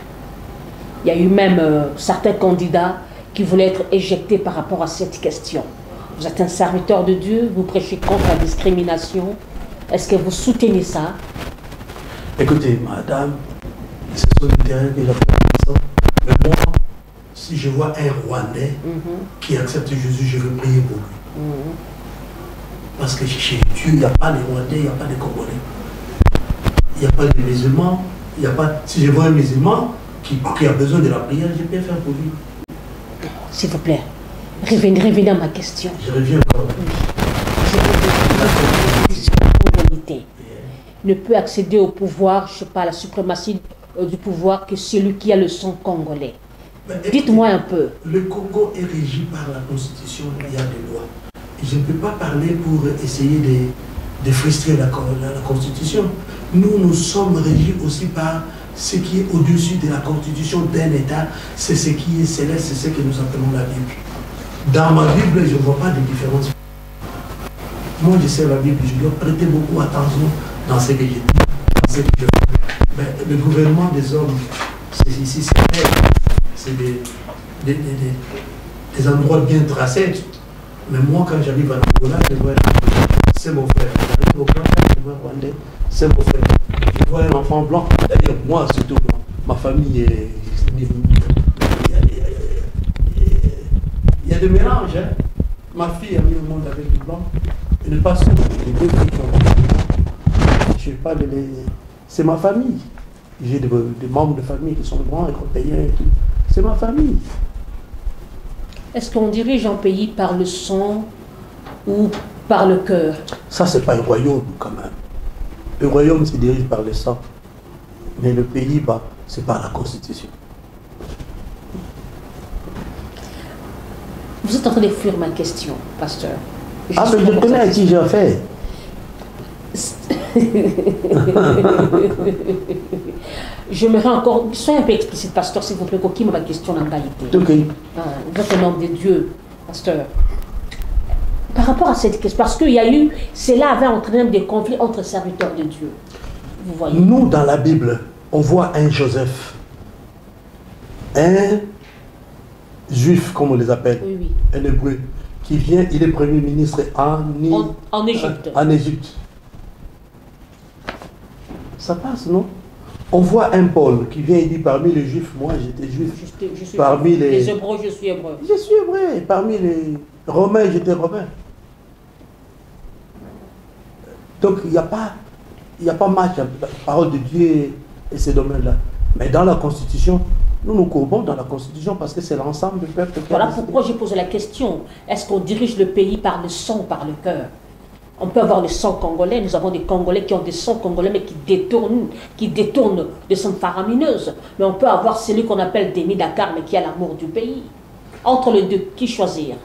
Il y a eu même certains candidats qui voulaient être éjectés par rapport à cette question. Vous êtes un serviteur de Dieu, vous prêchez contre la discrimination. Est-ce que vous soutenez ça? Écoutez, madame, ce sont des terrains que j'appelle. Mais moi, si je vois un Rwandais qui accepte Jésus, je veux prier pour lui. Parce que chez Dieu, il n'y a pas de Rwandais, il n'y a pas de Congolais. Il n'y a pas de musulmans. Il n'y a pas... Si je vois un musulman qui a besoin de la prière, je peux faire pour lui. S'il vous plaît, revenez à ma question. Je reviens encore. Oui. Ne peut accéder au pouvoir, je ne sais pas, à la suprématie du pouvoir que celui qui a le sang congolais. Dites-moi un peu. Le Congo est régi par la Constitution, il y a des lois. Je ne peux pas parler pour essayer de frustrer la Constitution. Nous sommes régis aussi par ce qui est au-dessus de la Constitution d'un État. C'est ce qui est céleste, c'est ce que nous appelons la Bible. Dans ma Bible, je ne vois pas de différence. Moi, je sais la Bible, je dois prêter beaucoup attention dans ce que je dis, dans ce que je fais. Mais le gouvernement des hommes, c'est ici, c'est des endroits bien tracés. Mais moi, quand j'arrive à l'Angola, je vois c'est mon frère. J'arrive au Ghana, je vois Rwandais, c'est mon frère. Je vois un enfant blanc. D'ailleurs, moi, surtout, ma famille est... Il y a des mélanges. Hein. Ma fille a mis au monde avec du blanc. Elle n'est pas sûre. Les deux filles c'est ma famille. J'ai des membres de famille qui sont grands et européens et tout. C'est ma famille. Est-ce qu'on dirige un pays par le sang ou par le cœur? Ça, c'est pas un royaume quand même. Le royaume se dirige par le sang. Mais le pays, bah, c'est par la constitution. Vous êtes en train de fuir ma question, pasteur. Mais je connais à qui j'ai affaire. J'aimerais encore, soyez un peu explicite, pasteur, s'il vous plaît, qui m'a ma question en réalité. Ok. Vous êtes un homme de Dieu, pasteur. Par rapport à cette question, parce qu'il y a eu, cela avait entraîné des conflits entre serviteurs de Dieu. Vous voyez. Nous, dans la Bible, on voit un Joseph, un juif, comme on les appelle, Oui, oui. un hébreu, qui vient, il est premier ministre En Égypte. En Égypte. Ça passe, non? On voit un Paul qui vient et dit parmi les juifs, moi j'étais juif. Je suis Parmi les Hébreux, je suis hébreu. Je suis hébreu. Et parmi les Romains, j'étais romain. Donc il n'y a pas match entre la parole de Dieu et ces domaines-là. Mais dans la Constitution, nous nous courbons dans la Constitution parce que c'est l'ensemble du peuple qui Voilà pourquoi j'ai posé la question. Est-ce qu'on dirige le pays par le sang ou par le cœur? On peut avoir le sang congolais, nous avons des Congolais qui ont des sangs congolais mais qui détournent des sangs faramineuses. Mais on peut avoir celui qu'on appelle Démi Dakar mais qui a l'amour du pays. Entre les deux, qui choisir?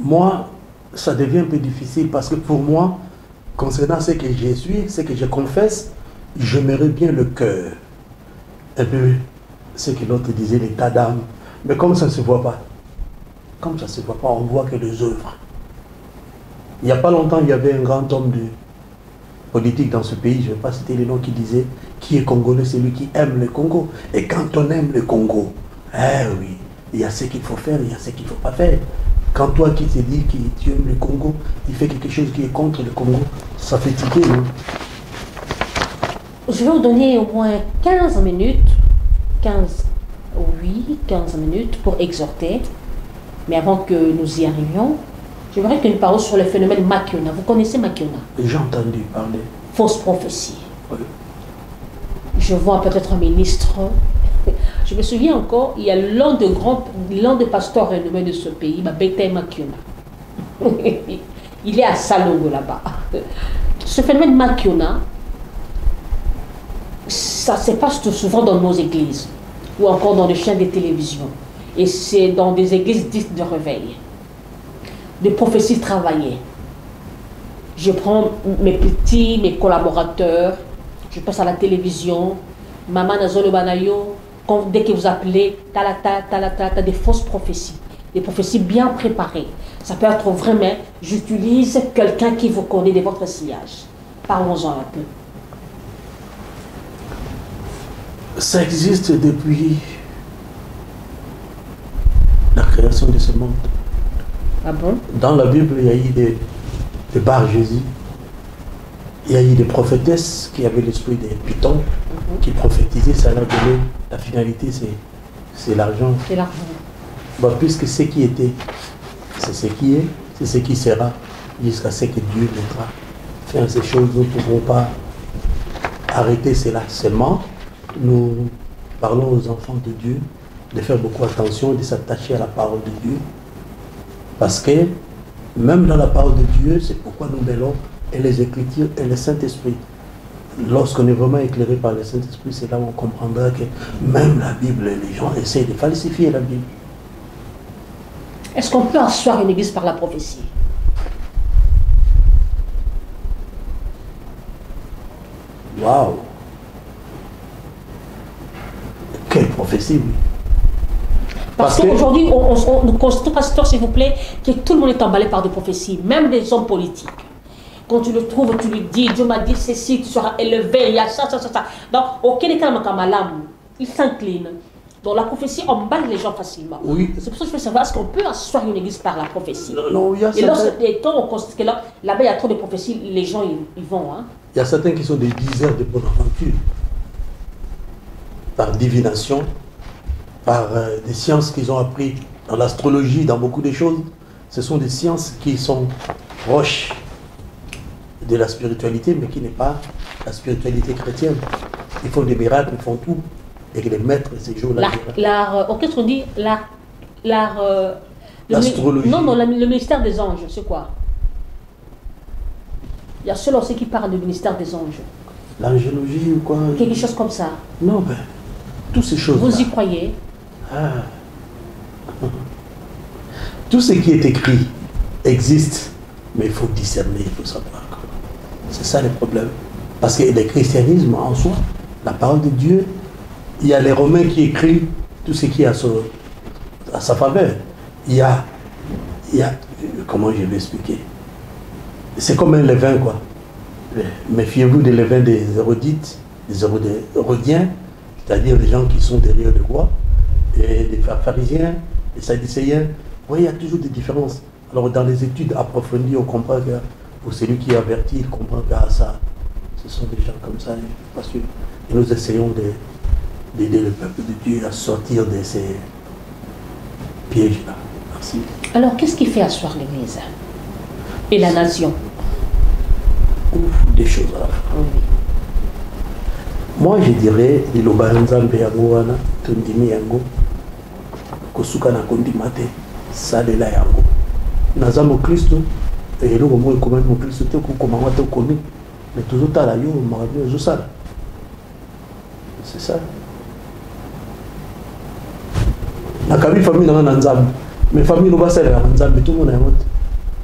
Moi, ça devient un peu difficile parce que pour moi, concernant ce que je suis, ce que je confesse, j'aimerais bien le cœur. Un peu ce que l'autre disait, l'état d'âme. Mais comme ça ne se voit pas, on voit que les œuvres. Il n'y a pas longtemps, il y avait un grand homme de politique dans ce pays, je ne vais pas citer les noms, qui disait qui est congolais, c'est lui qui aime le Congo. Et quand on aime le Congo, oui, il y a ce qu'il faut faire, il y a ce qu'il ne faut pas faire. Quand toi qui te dis que tu aimes le Congo, tu fais quelque chose qui est contre le Congo, ça fait tiquer, non? Je vais vous donner au moins 15 minutes, 15 minutes pour exhorter. Mais avant que nous y arrivions, j'aimerais que nous parlions sur le phénomène Makiona. Vous connaissez Makiona? J'ai entendu parler. Fausse prophétie. Oui. Je vois peut-être un ministre. Je me souviens encore, il y a l'un des pasteurs renommés de ce pays, Bete Makiona. Il est à Salongo là-bas. Ce phénomène Makiona, ça se passe souvent dans nos églises ou encore dans les chaînes de télévision. Et c'est dans des églises dites de réveil. Des prophéties travaillées. Je prends mes collaborateurs, je passe à la télévision, Maman Nazolo Banayo, dès que vous appelez, t'as des fausses prophéties, des prophéties bien préparées. Ça peut être vraiment, j'utilise quelqu'un qui vous connaît de votre sillage. Parlons-en un peu. Ça existe depuis la création de ce monde. Ah bon? Dans la Bible, il y a eu des Bar-Jésus. Il y a eu des prophétesses qui avaient l'esprit des Python, qui prophétisaient, ça leur donnait la finalité, c'est l'argent. C'est l'argent. Bah, puisque ce qui était, c'est ce qui est, c'est ce qui sera, jusqu'à ce que Dieu mettra fin à ces choses. Nous ne pouvons pas arrêter cela. Seulement, nous parlons aux enfants de Dieu de faire beaucoup attention, de s'attacher à la parole de Dieu. Parce que même dans la parole de Dieu, c'est pourquoi nous mêlons et les Écritures et le Saint-Esprit. Lorsqu'on est vraiment éclairé par le Saint-Esprit, c'est là où on comprendra que même la Bible, les gens essaient de falsifier la Bible. Est-ce qu'on peut asseoir une église par la prophétie? Waouh! Quelle prophétie, oui. Parce qu'aujourd'hui, nous constatons, pasteur, s'il vous plaît, que tout le monde est emballé par des prophéties, même des hommes politiques. Quand tu le trouves, tu lui dis, Dieu m'a dit ceci, tu seras élevé, il y a ça. Donc, aucun cas il s'incline. Donc, la prophétie emballe les gens facilement. Oui. C'est pour ça que je veux savoir, est-ce qu'on peut asseoir une église par la prophétie? Non, il y a et quand on constate que là-bas, il y a trop de prophéties, les gens, ils vont. Hein. Il y a certains qui sont des diseurs de bonne aventure. Par divination, par des sciences qu'ils ont appris dans l'astrologie, dans beaucoup de choses. Ce sont des sciences qui sont proches de la spiritualité, mais qui n'est pas la spiritualité chrétienne. Ils font des miracles, ils font tout. Et les maîtres, ces jours-là. L'art, qu'est-ce qu'on dit? L'astrologie. Non, le ministère des anges, c'est quoi? Il y a seulement ceux qui parlent du ministère des anges. L'angélologie ou quoi? Quelque chose comme ça. Non, ben, toutes ces choses. Vous y croyez? Ah. Tout ce qui est écrit existe, mais il faut discerner, il faut savoir. C'est ça le problème. Parce que le christianisme en soi, la parole de Dieu, il y a les Romains qui écrivent tout ce qui est à sa faveur. Il y a, comment je vais expliquer? C'est comme un levain, quoi. Méfiez-vous des levains des érudites, des hérodiens, c'est-à-dire les gens qui sont derrière le roi, et les pharisiens, les sadducéens. Oui, il y a toujours des différences. Alors, dans les études approfondies, on comprend que pour celui qui est averti, il comprend que ça, ce sont des gens comme ça. Parce que nous essayons d'aider le peuple de Dieu à sortir de ces pièges-là. Merci. Alors, qu'est-ce qui fait asseoir l'Église et la nation? Des choses à la fois. Oui. Moi, je dirais, les Lobanzambe Yangoana, Tundimi Yango, Kosuka na Kondimate, Salela Yango. Nazamo Christo, et le moment où il commande mon Christo, comment on a connu, mais toujours à la yo, Maravio, Zosala. C'est ça. La famille dans un Nzambe, mes familles n'ont pas ça, Nzambe, tout le monde a un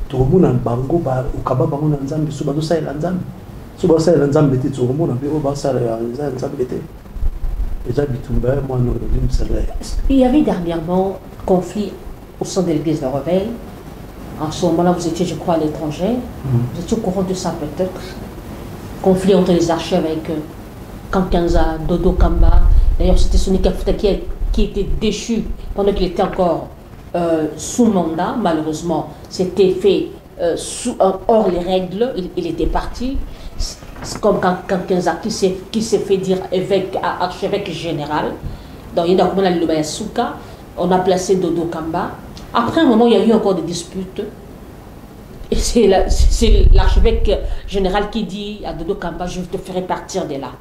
tout le monde a un bango, au Kaba Bango Nzambe, sous Badosa et Nzambe. Sous Badosa et Nzambe, tout le monde a vu au Bassa et Nzambe. Il y avait dernièrement conflit au sein de l'église de Réveil. En ce moment-là, vous étiez, je crois, à l'étranger. Vous étiez au courant de ça peut-être. Conflit entre les archers avec Kankanza, Dodo Kamba. D'ailleurs, c'était Sonny Kafuta qui était déchu pendant qu'il était encore sous mandat. Malheureusement, c'était fait hors les règles. Il était parti. C'est comme Kankanza qui s'est fait dire archevêque général. Donc, il y a on a placé Dodo Kamba. Après un moment, il y a eu encore des disputes. Et c'est l'archevêque général qui dit à Dodo Kamba, je te ferai partir de là.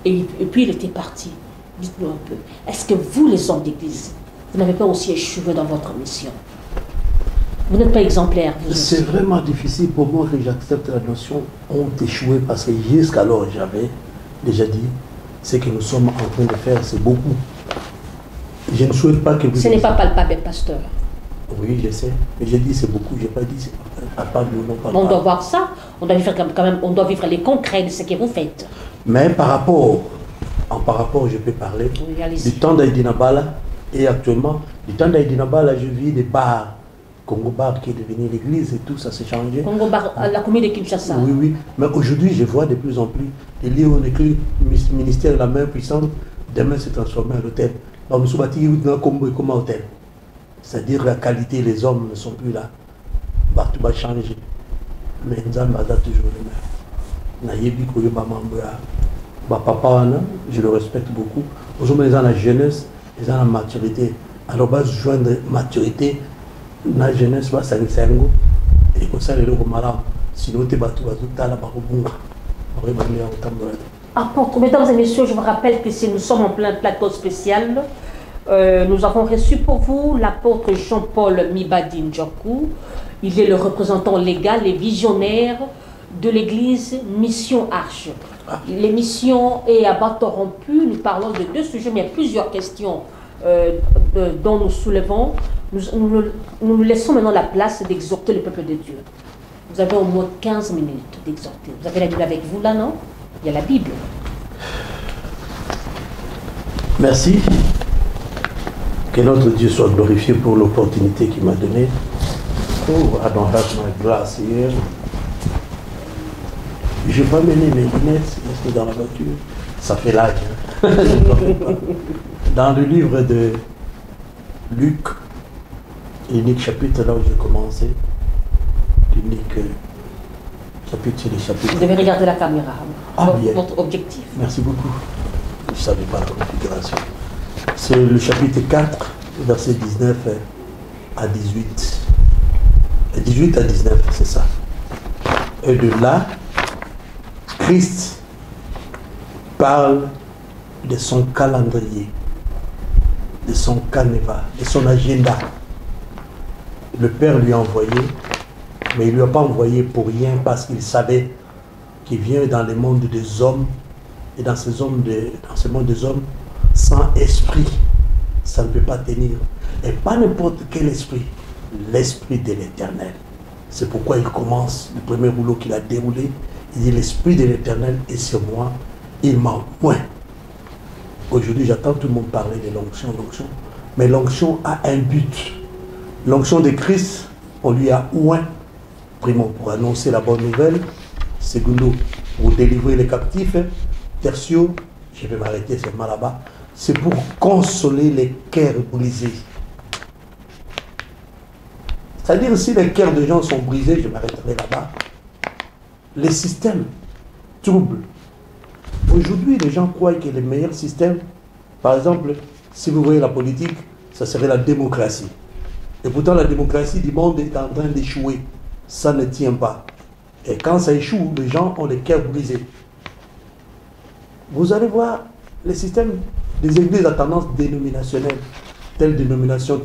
Et puis il était parti. Dites-nous un peu, est-ce que vous, les hommes d'église, vous n'avez pas aussi échoué dans votre mission? Vous n'êtes pas exemplaire. C'est vraiment difficile pour moi que j'accepte la notion ont échoué parce que jusqu'alors j'avais déjà dit ce que nous sommes en train de faire, c'est beaucoup. Je ne souhaite pas que vous... Ce n'est pas palpable, pasteur. Oui, je sais. Mais j'ai dit c'est beaucoup, je n'ai pas dit c'est palpable ou non palpable. On doit voir ça, on doit vivre quand même, on doit vivre les concrets de ce que vous faites. Mais par rapport, je peux parler du temps d'Aïdinabala et actuellement, du temps d'Aïdinabala, je vis des bars. Congo Bar qui est devenu l'église et tout, ça s'est changé. Congo Bar, la commune de Kinshasa. Oui, oui. Mais aujourd'hui, je vois de plus en plus les livres on écrit ministère de la main puissante, demain s'est transformé en hôtel. Donc, nous sommes bâtis comme un hôtel. C'est-à-dire la qualité, les hommes ne sont plus là. Tout va changer. Mais nous sommes toujours les mêmes. Nayebi Koyoba Mambra. Papa, je le respecte beaucoup. Aujourd'hui, ils ont la jeunesse, ils ont la maturité. Alors, bas joindre maturité. La jeunesse va s'engager et comme ça les gens malades sinon tu vas tout à la barobunga. Apôtre, mesdames et messieurs, je vous rappelle que si nous sommes en plein plateau spécial, nous avons reçu pour vous l'apôtre Jean-Paul Mibadi Ndjoku. Il est le représentant légal et visionnaire de l'église Mission Arche. L'émission est à bâton rompu. Nous parlons de deux sujets, mais il y a plusieurs questions dont nous soulevons. Nous laissons maintenant la place d'exhorter le peuple de Dieu. Vous avez au moins 15 minutes d'exhorter. Vous avez la Bible avec vous là, non? Il y a la Bible. Merci. Que notre Dieu soit glorifié pour l'opportunité qu'il m'a donnée. Oh, I don't have my glass here. Je n'ai pas mené mes lunettes parce que dans la voiture, ça fait l'âge. Hein. Dans le livre de Luc, l'unique chapitre là où j'ai commencé, l'unique chapitre, c'est le chapitre. Vous devez regarder la caméra. Votre objectif. Merci beaucoup. Je ne savais pas la configuration. C'est le chapitre 4, verset 19 à 18. 18 à 19, c'est ça. Et de là, Christ parle de son calendrier, de son canevas, de son agenda. Le Père lui a envoyé, mais il ne lui a pas envoyé pour rien parce qu'il savait qu'il vient dans le monde des hommes, et dans ce monde des hommes, sans esprit, ça ne peut pas tenir. Et pas n'importe quel esprit, l'esprit de l'Éternel. C'est pourquoi il commence le premier rouleau qu'il a déroulé. Il dit l'esprit de l'Éternel est sur moi, il m'a oint. Aujourd'hui, j'entends tout le monde parler de l'onction, mais l'onction a un but. L'onction de Christ, on lui a oint, primo, pour annoncer la bonne nouvelle, secondo, pour délivrer les captifs, tertio, je vais m'arrêter seulement là-bas, c'est pour consoler les cœurs brisés. C'est-à-dire, si les cœurs des gens sont brisés, je m'arrêterai là-bas, les systèmes troublent. Aujourd'hui, les gens croient que le meilleur système, par exemple, si vous voyez la politique, ça serait la démocratie. Et pourtant, la démocratie du monde est en train d'échouer. Ça ne tient pas. Et quand ça échoue, les gens ont les cœurs brisés. Vous allez voir, les systèmes des églises à tendance dénominationnelle, telle dénomination,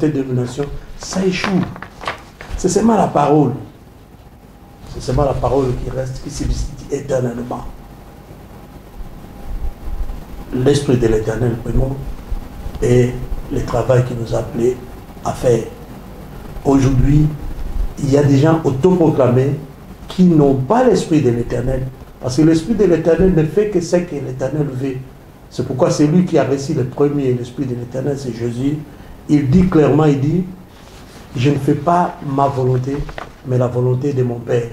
ça échoue. C'est seulement la parole. C'est seulement la parole qui reste, qui subsiste éternellement. L'esprit de l'Éternel, vraiment, et le travail qui nous a appelés à faire. Aujourd'hui, il y a des gens autoproclamés qui n'ont pas l'esprit de l'Éternel. Parce que l'esprit de l'Éternel ne fait que ce que l'Éternel veut. C'est pourquoi c'est lui qui a reçu le premier, l'esprit de l'Éternel, c'est Jésus. Il dit clairement, il dit, je ne fais pas ma volonté, mais la volonté de mon Père.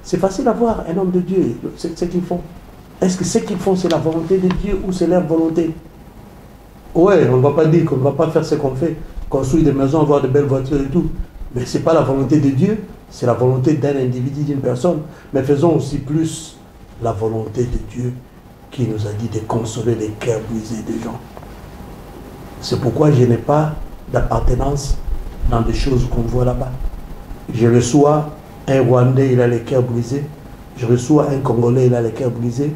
C'est facile à voir un homme de Dieu, ce qu'ils font. Est-ce que ce qu'ils font, c'est la volonté de Dieu ou c'est leur volonté? Ouais, on ne va pas dire qu'on ne va pas faire ce qu'on fait, construire des maisons, avoir de belles voitures et tout. Mais ce n'est pas la volonté de Dieu, c'est la volonté d'un individu, d'une personne. Mais faisons aussi plus la volonté de Dieu qui nous a dit de consoler les cœurs brisés des gens. C'est pourquoi je n'ai pas d'appartenance dans des choses qu'on voit là-bas. Je reçois un Rwandais, il a les cœurs brisés. Je reçois un Congolais, il a les cœurs brisés.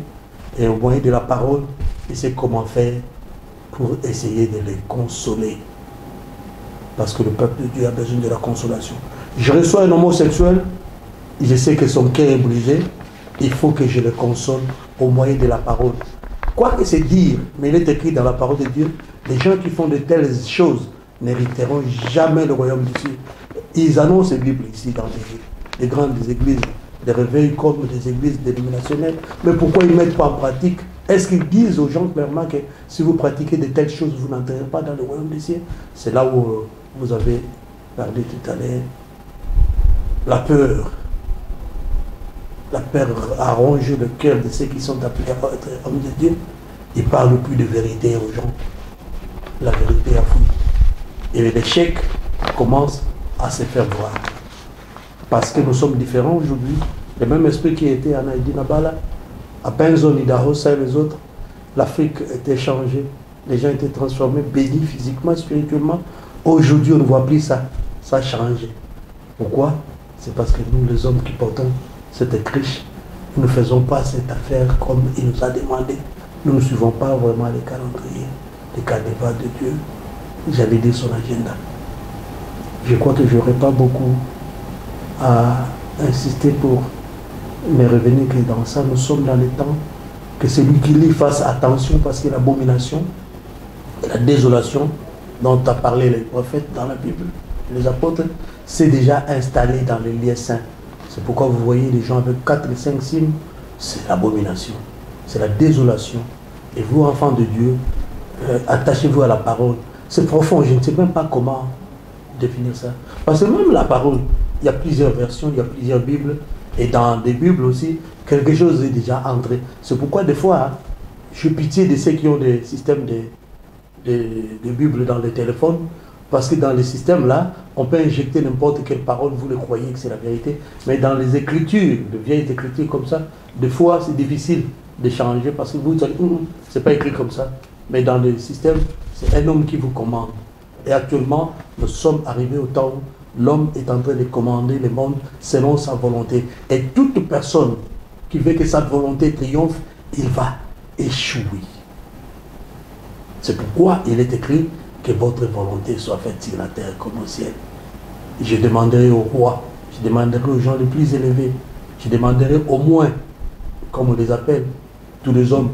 Et au moyen de la parole, il sait comment faire pour essayer de les consoler. Parce que le peuple de Dieu a besoin de la consolation. Je reçois un homosexuel, je sais que son cœur est brisé. Il faut que je le console au moyen de la parole. Quoi que c'est dire, mais il est écrit dans la parole de Dieu, les gens qui font de telles choses n'hériteront jamais le royaume de Dieu. Ils annoncent la Bible ici dans les grandes églises, des réveils comme des églises dénominationnelles. Mais pourquoi ils ne mettent pas en pratique? Est-ce qu'ils disent aux gens clairement que si vous pratiquez de telles choses, vous n'entrerez pas dans le royaume des cieux? C'est là où vous avez parlé tout à l'heure. La peur. La peur a rongé le cœur de ceux qui sont appelés à être hommes de Dieu. Ils ne parlent plus de vérité aux gens. La vérité a fui. Et l'échec commence à se faire voir. Parce que nous sommes différents aujourd'hui. Le même esprit qui était en Haïti Nabala, à Benzon, Idahosa et les autres, l'Afrique était changée. Les gens étaient transformés, bénis physiquement, spirituellement. Aujourd'hui, on ne voit plus ça. Ça a changé. Pourquoi? C'est parce que nous, les hommes qui portons cette criche, nous ne faisons pas cette affaire comme il nous a demandé. Nous ne suivons pas vraiment les calendriers, les canevas de Dieu. J'allais dire son agenda. Je crois que je n'aurai pas beaucoup à insister pour me revenir que dans ça, nous sommes dans le temps que celui qui lit fasse attention parce que l'abomination, la désolation dont a parlé les prophètes dans la Bible, les apôtres, c'est déjà installé dans les lieux saints. C'est pourquoi vous voyez les gens avec 4 et 5 signes, c'est l'abomination, c'est la désolation. Et vous, enfants de Dieu, attachez-vous à la parole. C'est profond, je ne sais même pas comment définir ça. Parce que même la parole, il y a plusieurs versions, il y a plusieurs Bibles, et dans des Bibles aussi, quelque chose est déjà entré. C'est pourquoi des fois, je suis pitié de ceux qui ont des systèmes de Bibles dans les téléphones, parce que dans les systèmes là, on peut injecter n'importe quelle parole, vous le croyez que c'est la vérité, mais dans les écritures, de vieilles écritures comme ça, des fois c'est difficile de changer, parce que vous dites, c'est pas écrit comme ça. Mais dans le système, c'est un homme qui vous commande. Et actuellement, nous sommes arrivés au temps où l'homme est en train de commander le monde selon sa volonté. Et toute personne qui veut que sa volonté triomphe, il va échouer. C'est pourquoi il est écrit que votre volonté soit faite sur la terre comme au ciel. Je demanderai au roi, je demanderai aux gens les plus élevés, je demanderai au moins, comme on les appelle, tous les hommes,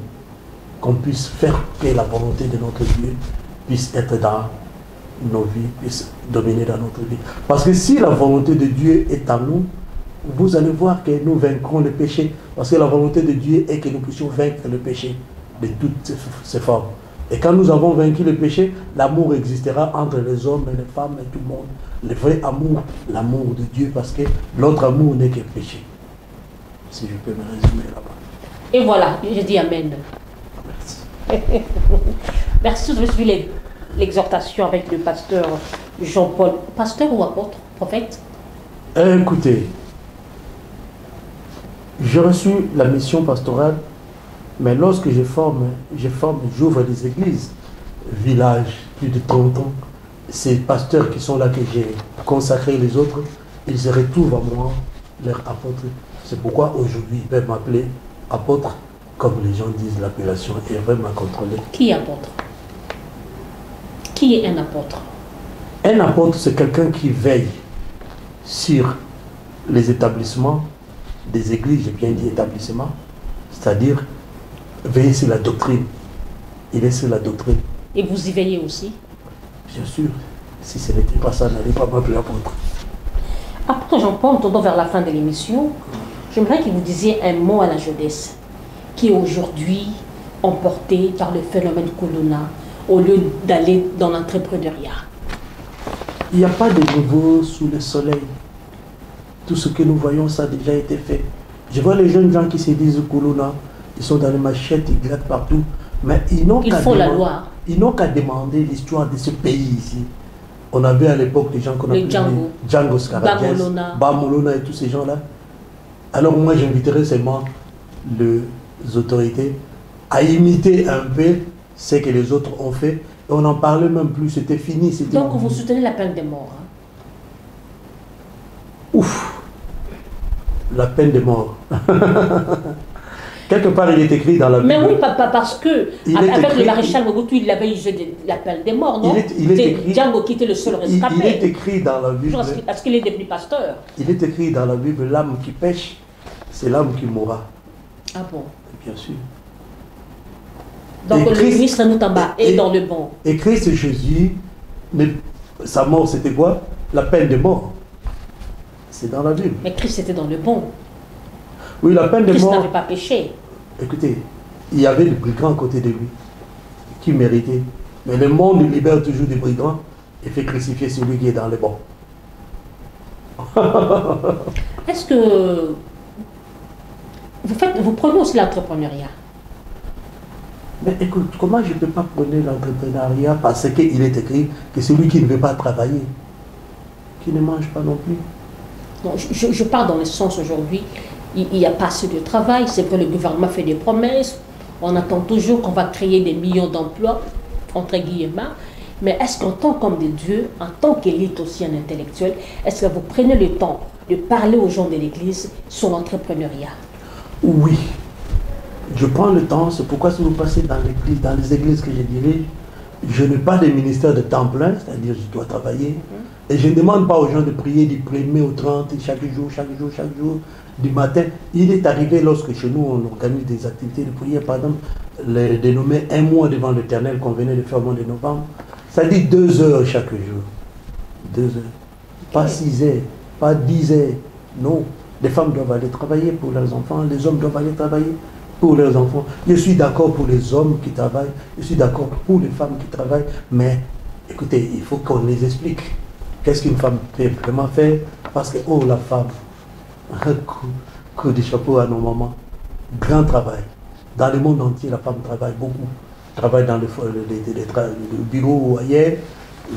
qu'on puisse faire que la volonté de notre Dieu puisse être dans nos vies, puisse dominer dans notre vie. Parce que si la volonté de Dieu est en nous, vous allez voir que nous vaincrons le péché. Parce que la volonté de Dieu est que nous puissions vaincre le péché de toutes ses formes. Et quand nous avons vaincu le péché, l'amour existera entre les hommes et les femmes et tout le monde. Le vrai amour, l'amour de Dieu, parce que l'autre amour n'est que péché. Si je peux me résumer là-bas. Et voilà, je dis Amen. Merci. Merci de suivre l'exhortation avec le pasteur Jean-Paul. Pasteur ou apôtre, prophète? Écoutez, j'ai reçu la mission pastorale, mais lorsque j'ouvre des églises, villages, plus de 30 ans, ces pasteurs qui sont là que j'ai consacré les autres, ils se retrouvent à moi, leur apôtre. C'est pourquoi aujourd'hui ils peuvent m'appeler apôtre, comme les gens disent l'appellation est vraiment contrôlée. Qui est apôtre? Qui est un apôtre? Un apôtre, c'est quelqu'un qui veille sur les établissements des églises, j'ai bien dit établissements, c'est-à-dire veiller sur la doctrine. Il est sur la doctrine. Et vous y veillez aussi? Bien sûr. Si ce n'était pas ça, n'allez pas m'appeler apôtre. Après Jean-Paul, tournant vers la fin de l'émission, j'aimerais que vous disiez un mot à la jeunesse qui est aujourd'hui emportée par le phénomène Kuluna au lieu d'aller dans l'entrepreneuriat. Il n'y a pas de nouveau sous le soleil. Tout ce que nous voyons, ça a déjà été fait. Je vois les jeunes gens qui se disent Kuluna, ils sont dans les machettes, ils grattent partout. Mais ils n'ont qu'à demander l'histoire de ce pays ici. On avait à l'époque des gens qu'on appelait Django Scaragès, Bamolona et tous ces gens-là. Alors moi j'inviterais seulement les autorités à imiter un peu ce que les autres ont fait. Et on n'en parlait même plus, c'était fini. Donc vous soutenez la peine de mort, hein? Ouf, la peine de mort. Quelque part, il est écrit dans la Bible. Mais oui, papa, parce que avec le maréchal Mobutu, il avait usé la peine de mort, non? C'est Django qui était le seul rescapé. Il est écrit dans la Bible. Parce qu'il est devenu pasteur. Il est écrit dans la Bible, l'âme qui pêche, c'est l'âme qui mourra. Ah bon? Bien sûr. Donc le ministre Noutamba est dans le bon. Et Christ Jésus, sa mort, c'était quoi? La peine de mort. C'est dans la Bible. Mais Christ était dans le bon. Oui, la peine de mort. Christ n'avait pas péché. Écoutez, il y avait des brigands à côté de lui qui méritaient. Mais le monde libère toujours des brigands et fait crucifier celui qui est dans le bon. Est-ce que vous prenez aussi l'entrepreneuriat? Mais écoute, comment je ne peux pas prendre l'entrepreneuriat parce qu'il est écrit que celui qui ne veut pas travailler, qui ne mange pas non plus. Non, je parle dans le sens aujourd'hui, il n'y a pas assez de travail, c'est vrai, le gouvernement fait des promesses, on attend toujours qu'on va créer des millions d'emplois, entre guillemets, mais est-ce qu'en tant qu'homme de Dieu, en tant qu'élite aussi, un intellectuel, est-ce que vous prenez le temps de parler aux gens de l'Église sur l'entrepreneuriat? Oui, je prends le temps, c'est pourquoi si vous passez dans les églises que je dirige, je n'ai pas de ministère de temps plein, c'est-à-dire je dois travailler. Et je ne demande pas aux gens de prier du 1er au 30, chaque jour, du matin. Il est arrivé lorsque chez nous on organise des activités de prière, par exemple, les dénommer un mois devant l'Éternel qu'on venait de faire au mois de novembre. Ça dit 2 heures chaque jour. 2 heures. Pas 6 heures, pas 10 heures. Non. Les femmes doivent aller travailler pour leurs enfants, les hommes doivent aller travailler pour leurs enfants. Je suis d'accord pour les hommes qui travaillent, je suis d'accord pour les femmes qui travaillent, mais écoutez, il faut qu'on les explique. Qu'est-ce qu'une femme peut vraiment faire? Parce que, oh la femme, un coup de chapeau à nos mamans, grand travail. Dans le monde entier, la femme travaille beaucoup. Travaille dans le bureau ou ailleurs,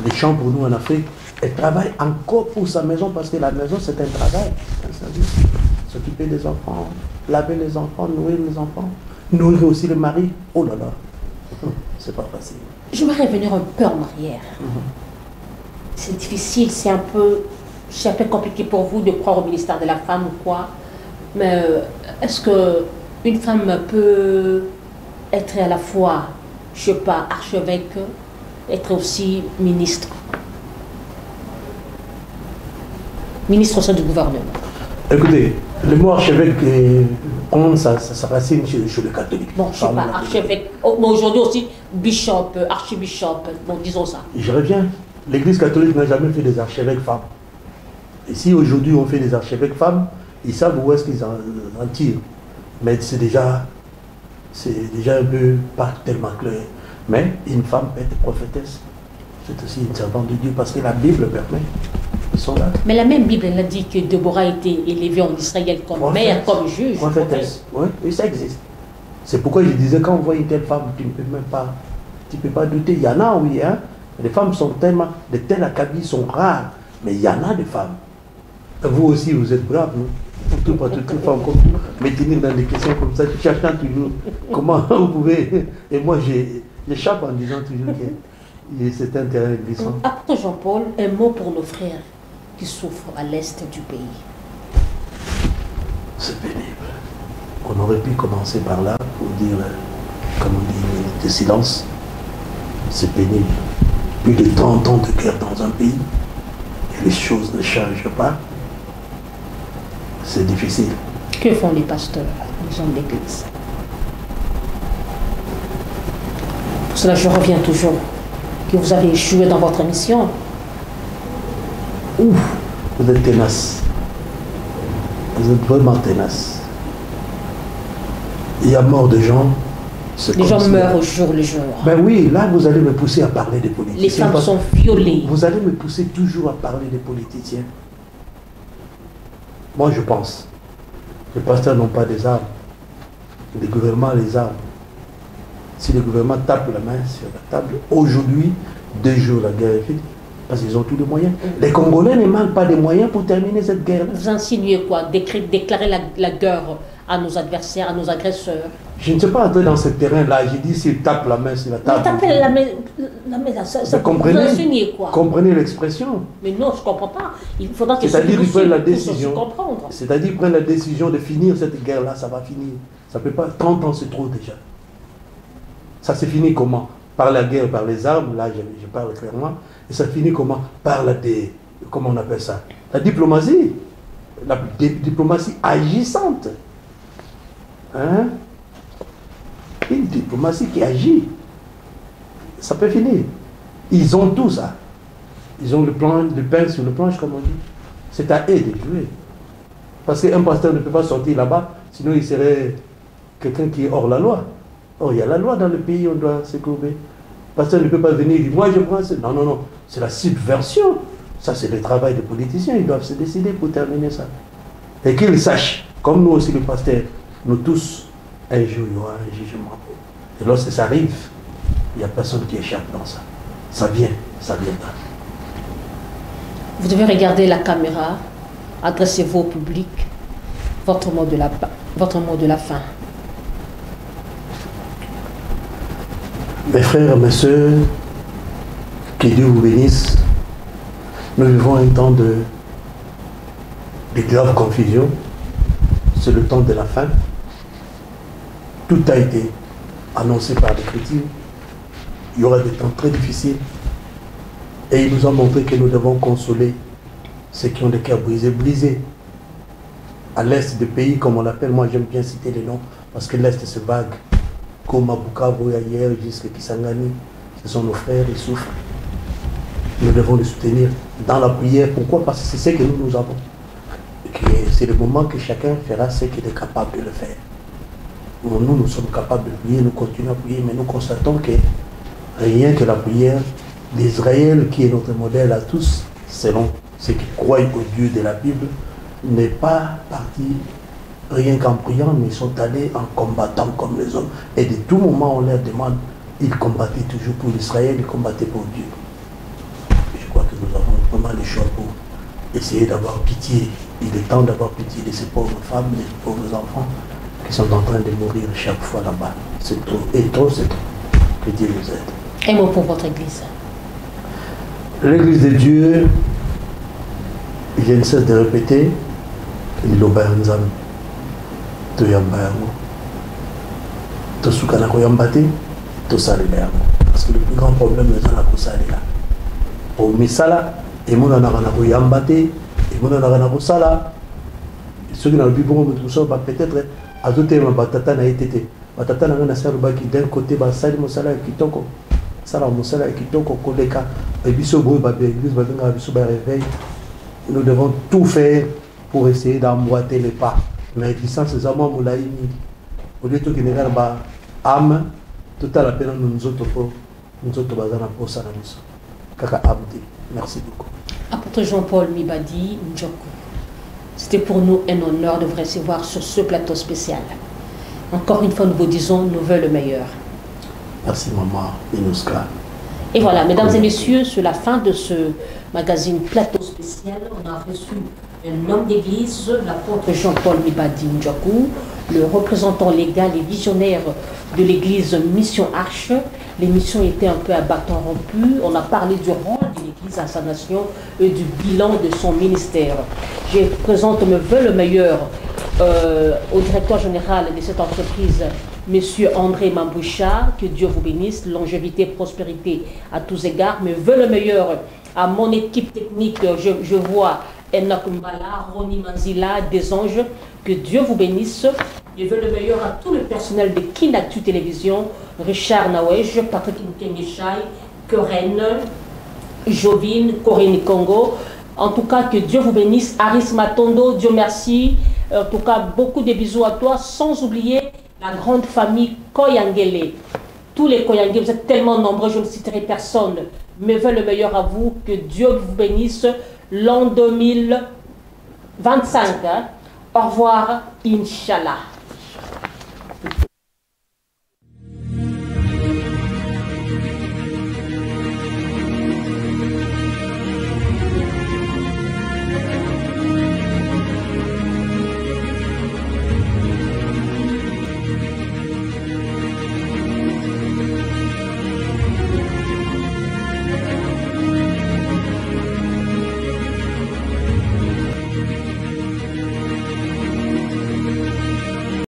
les champs pour nous en Afrique. Elle travaille encore pour sa maison parce que la maison c'est un travail. S'occuper des enfants, laver les enfants, nourrir les enfants, nourrir aussi le mari. Oh là là, c'est pas facile. Je vais revenir un peu en arrière. C'est difficile, c'est un peu compliqué pour vous de croire au ministère de la femme ou quoi. Mais est-ce qu'une femme peut être à la fois, je ne sais pas, archevêque, être aussi ministre? Ministre au sein du gouvernement. Écoutez, le mot archevêque, comment ça racine chez les catholiques? Bon, je ne sais pas, archevêque. Bon, aujourd'hui aussi, bishop, archibishop, bon, disons ça. Je reviens. L'Église catholique n'a jamais fait des archevêques femmes. Et si aujourd'hui on fait des archevêques femmes, ils savent où est-ce qu'ils en tirent. Mais c'est déjà un peu pas tellement clair. Mais une femme peut être prophétesse. C'est aussi une servante de Dieu parce que la Bible permet. Ils sont là. Mais la même Bible, elle a dit que Déborah a été élevée en Israël comme mère, comme juge. Prophétesse. Oui, ça existe. C'est pourquoi je disais, quand on voit une telle femme, tu ne peux même pas, douter. Il y en a, oui, hein. Les femmes sont tellement, de tels acabits sont rares, mais il y en a des femmes. Vous aussi, vous êtes braves, non? Pas toutes les femmes comme vous, mais tenir dans des questions comme ça, tu cherches toujours comment vous pouvez. Et moi, j'échappe en disant toujours que c'est un terrain glissant. Apôtre Jean-Paul, un mot pour nos frères qui souffrent à l'est du pays. C'est pénible. On aurait pu commencer par là pour dire, comme on dit, de silence. C'est pénible. Plus de 30 ans de guerre dans un pays et les choses ne changent pas. C'est difficile. Que font les pasteurs, les hommes d'église? Pour cela, je reviens toujours que vous avez échoué dans votre mission. Ouf, vous êtes tenace. Vous êtes vraiment tenace. Il y a mort de gens. Les gens meurent au jour le jour. Ben oui, là vous allez me pousser à parler des politiciens. Les femmes sont violées. Vous allez me pousser toujours à parler des politiciens. Moi je pense. Les pasteurs n'ont pas des armes. Les gouvernements les armes. Si le gouvernement tape la main sur la table, aujourd'hui, 2 jours la guerre est finie. Parce qu'ils ont tous les moyens. Les Congolais ne manquent pas de moyens pour terminer cette guerre. Vous insinuez quoi? Déclarer la guerre à nos adversaires, à nos agresseurs? Je ne sais pas entrer dans ce terrain-là. J'ai dit s'ils tapent la main sur la table. Mais taper la main, ça comprenez, vous insinuez quoi? Comprenez l'expression. Mais non, je ne comprends pas. Il faudra que c'est-à-dire qu'ils prennent la décision. Comprendre. C'est-à-dire qu'ils prennent la décision de finir cette guerre-là, ça va finir. Ça peut pas. 30 ans, c'est trop déjà. Ça s'est fini comment? Par la guerre, par les armes, là je parle clairement. Et ça finit comment? Par comment on appelle ça? La diplomatie. La diplomatie agissante. Hein? Une diplomatie qui agit. Ça peut finir. Ils ont tout ça. Ils ont le pain sur le planche, comme on dit. C'est à eux de jouer. Parce qu'un pasteur ne peut pas sortir là-bas, sinon il serait quelqu'un qui est hors la loi. Or, il y a la loi dans le pays, on doit se courber. Le pasteur ne peut pas venir et dire, moi je prends ça. Non, non, non. C'est la subversion. Ça, c'est le travail des politiciens. Ils doivent se décider pour terminer ça. Et qu'ils sachent, comme nous aussi, les pasteurs, nous tous, un jour, il y aura un jugement. Et lorsque ça arrive, il n'y a personne qui échappe dans ça. Ça vient pas. Vous devez regarder la caméra, adressez-vous au public, votre mot de la fin. Mes frères et mes sœurs, que Dieu vous bénisse. Nous vivons un temps de grave confusion. C'est le temps de la fin. Tout a été annoncé par l'Écriture. Il y aura des temps très difficiles. Et il nous a montré que nous devons consoler ceux qui ont des cœurs brisés. À l'est du pays, comme on l'appelle, moi j'aime bien citer les noms, parce que l'est c'est vague. Comme à Bukavu, ailleurs, jusqu'à Kisangani, ce sont nos frères, ils souffrent. Nous devons les soutenir dans la prière. Pourquoi? Parce que c'est ce que nous avons. C'est le moment que chacun fera ce qu'il est capable de le faire. Nous sommes capables de prier, nous continuons à prier, mais nous constatons que rien que la prière d'Israël, qui est notre modèle à tous, selon ceux qui croient au Dieu de la Bible, n'est pas parti rien qu'en priant, mais ils sont allés en combattant comme les hommes. Et de tout moment, on leur demande, ils combattaient toujours pour l'Israël, ils combattaient pour Dieu. Je crois que nous avons vraiment le choix pour essayer d'avoir pitié. Il est temps d'avoir pitié de ces pauvres femmes, de ces pauvres enfants qui sont en train de mourir chaque fois là-bas. C'est trop. Et trop, c'est trop. Que Dieu nous aide. Un mot pour votre église. L'église de Dieu, je ne cesse de répéter, l'Obanzam. toyamba yango tosuka na koyamba te tosalela yango parce que le plus grand problème eza na kosalela o misala emonanaka na koyamba te emonanaka na kosala soki nalobi bongo moto mosusu peut-être azotema batata na ye te te batata na ngai nasi alobaki d'un côté basali mosala ya kitoko basala mosala ya kitoko koleka biso boye babeglise babengaka biso baréveil. Nous devons tout faire pour essayer d'emboîter les pas. Mais distance c'est vraiment moulaï mingi. Au lieu de qu'il n'y ait pas âme, tout à la peine nous autres bazana pour ça kaka abdi. Merci beaucoup. Apôtre Jean-Paul Mibadi Ndjoko, c'était pour nous un honneur de vous recevoir sur ce plateau spécial. Encore une fois, nous vous disons, nous voulons le meilleur. Merci maman Inouska. Et voilà, mesdames et messieurs, sur la fin de ce magazine Plateau spécial, on a reçu un homme d'église, l'apôtre Jean-Paul Mibadi Ndjoko, le représentant légal et visionnaire de l'église Mission Arche. L'émission était un peu à bâton rompu. On a parlé du rôle de l'église à sa nation et du bilan de son ministère. Je présente mes voeux le meilleur au directeur général de cette entreprise, Monsieur André Mamboucha, que Dieu vous bénisse, longévité, prospérité à tous égards. Mais veux le meilleur à mon équipe technique, je vois Enoch Mbala, Ronnie Manzila, des anges, que Dieu vous bénisse. Je veux le meilleur à tout le personnel de Kinactu Télévision, Richard Nawej, Patrick Nkengeshai, Keren, Jovine, Corinne Congo. En tout cas, que Dieu vous bénisse. Aris Matondo, Dieu merci. En tout cas, beaucoup de bisous à toi, sans oublier la grande famille Koyangele. Tous les Koyangele, vous êtes tellement nombreux, je ne citerai personne. Mais veux le meilleur à vous, que Dieu vous bénisse. L'an 2025. Hein. Au revoir, Inch'Allah.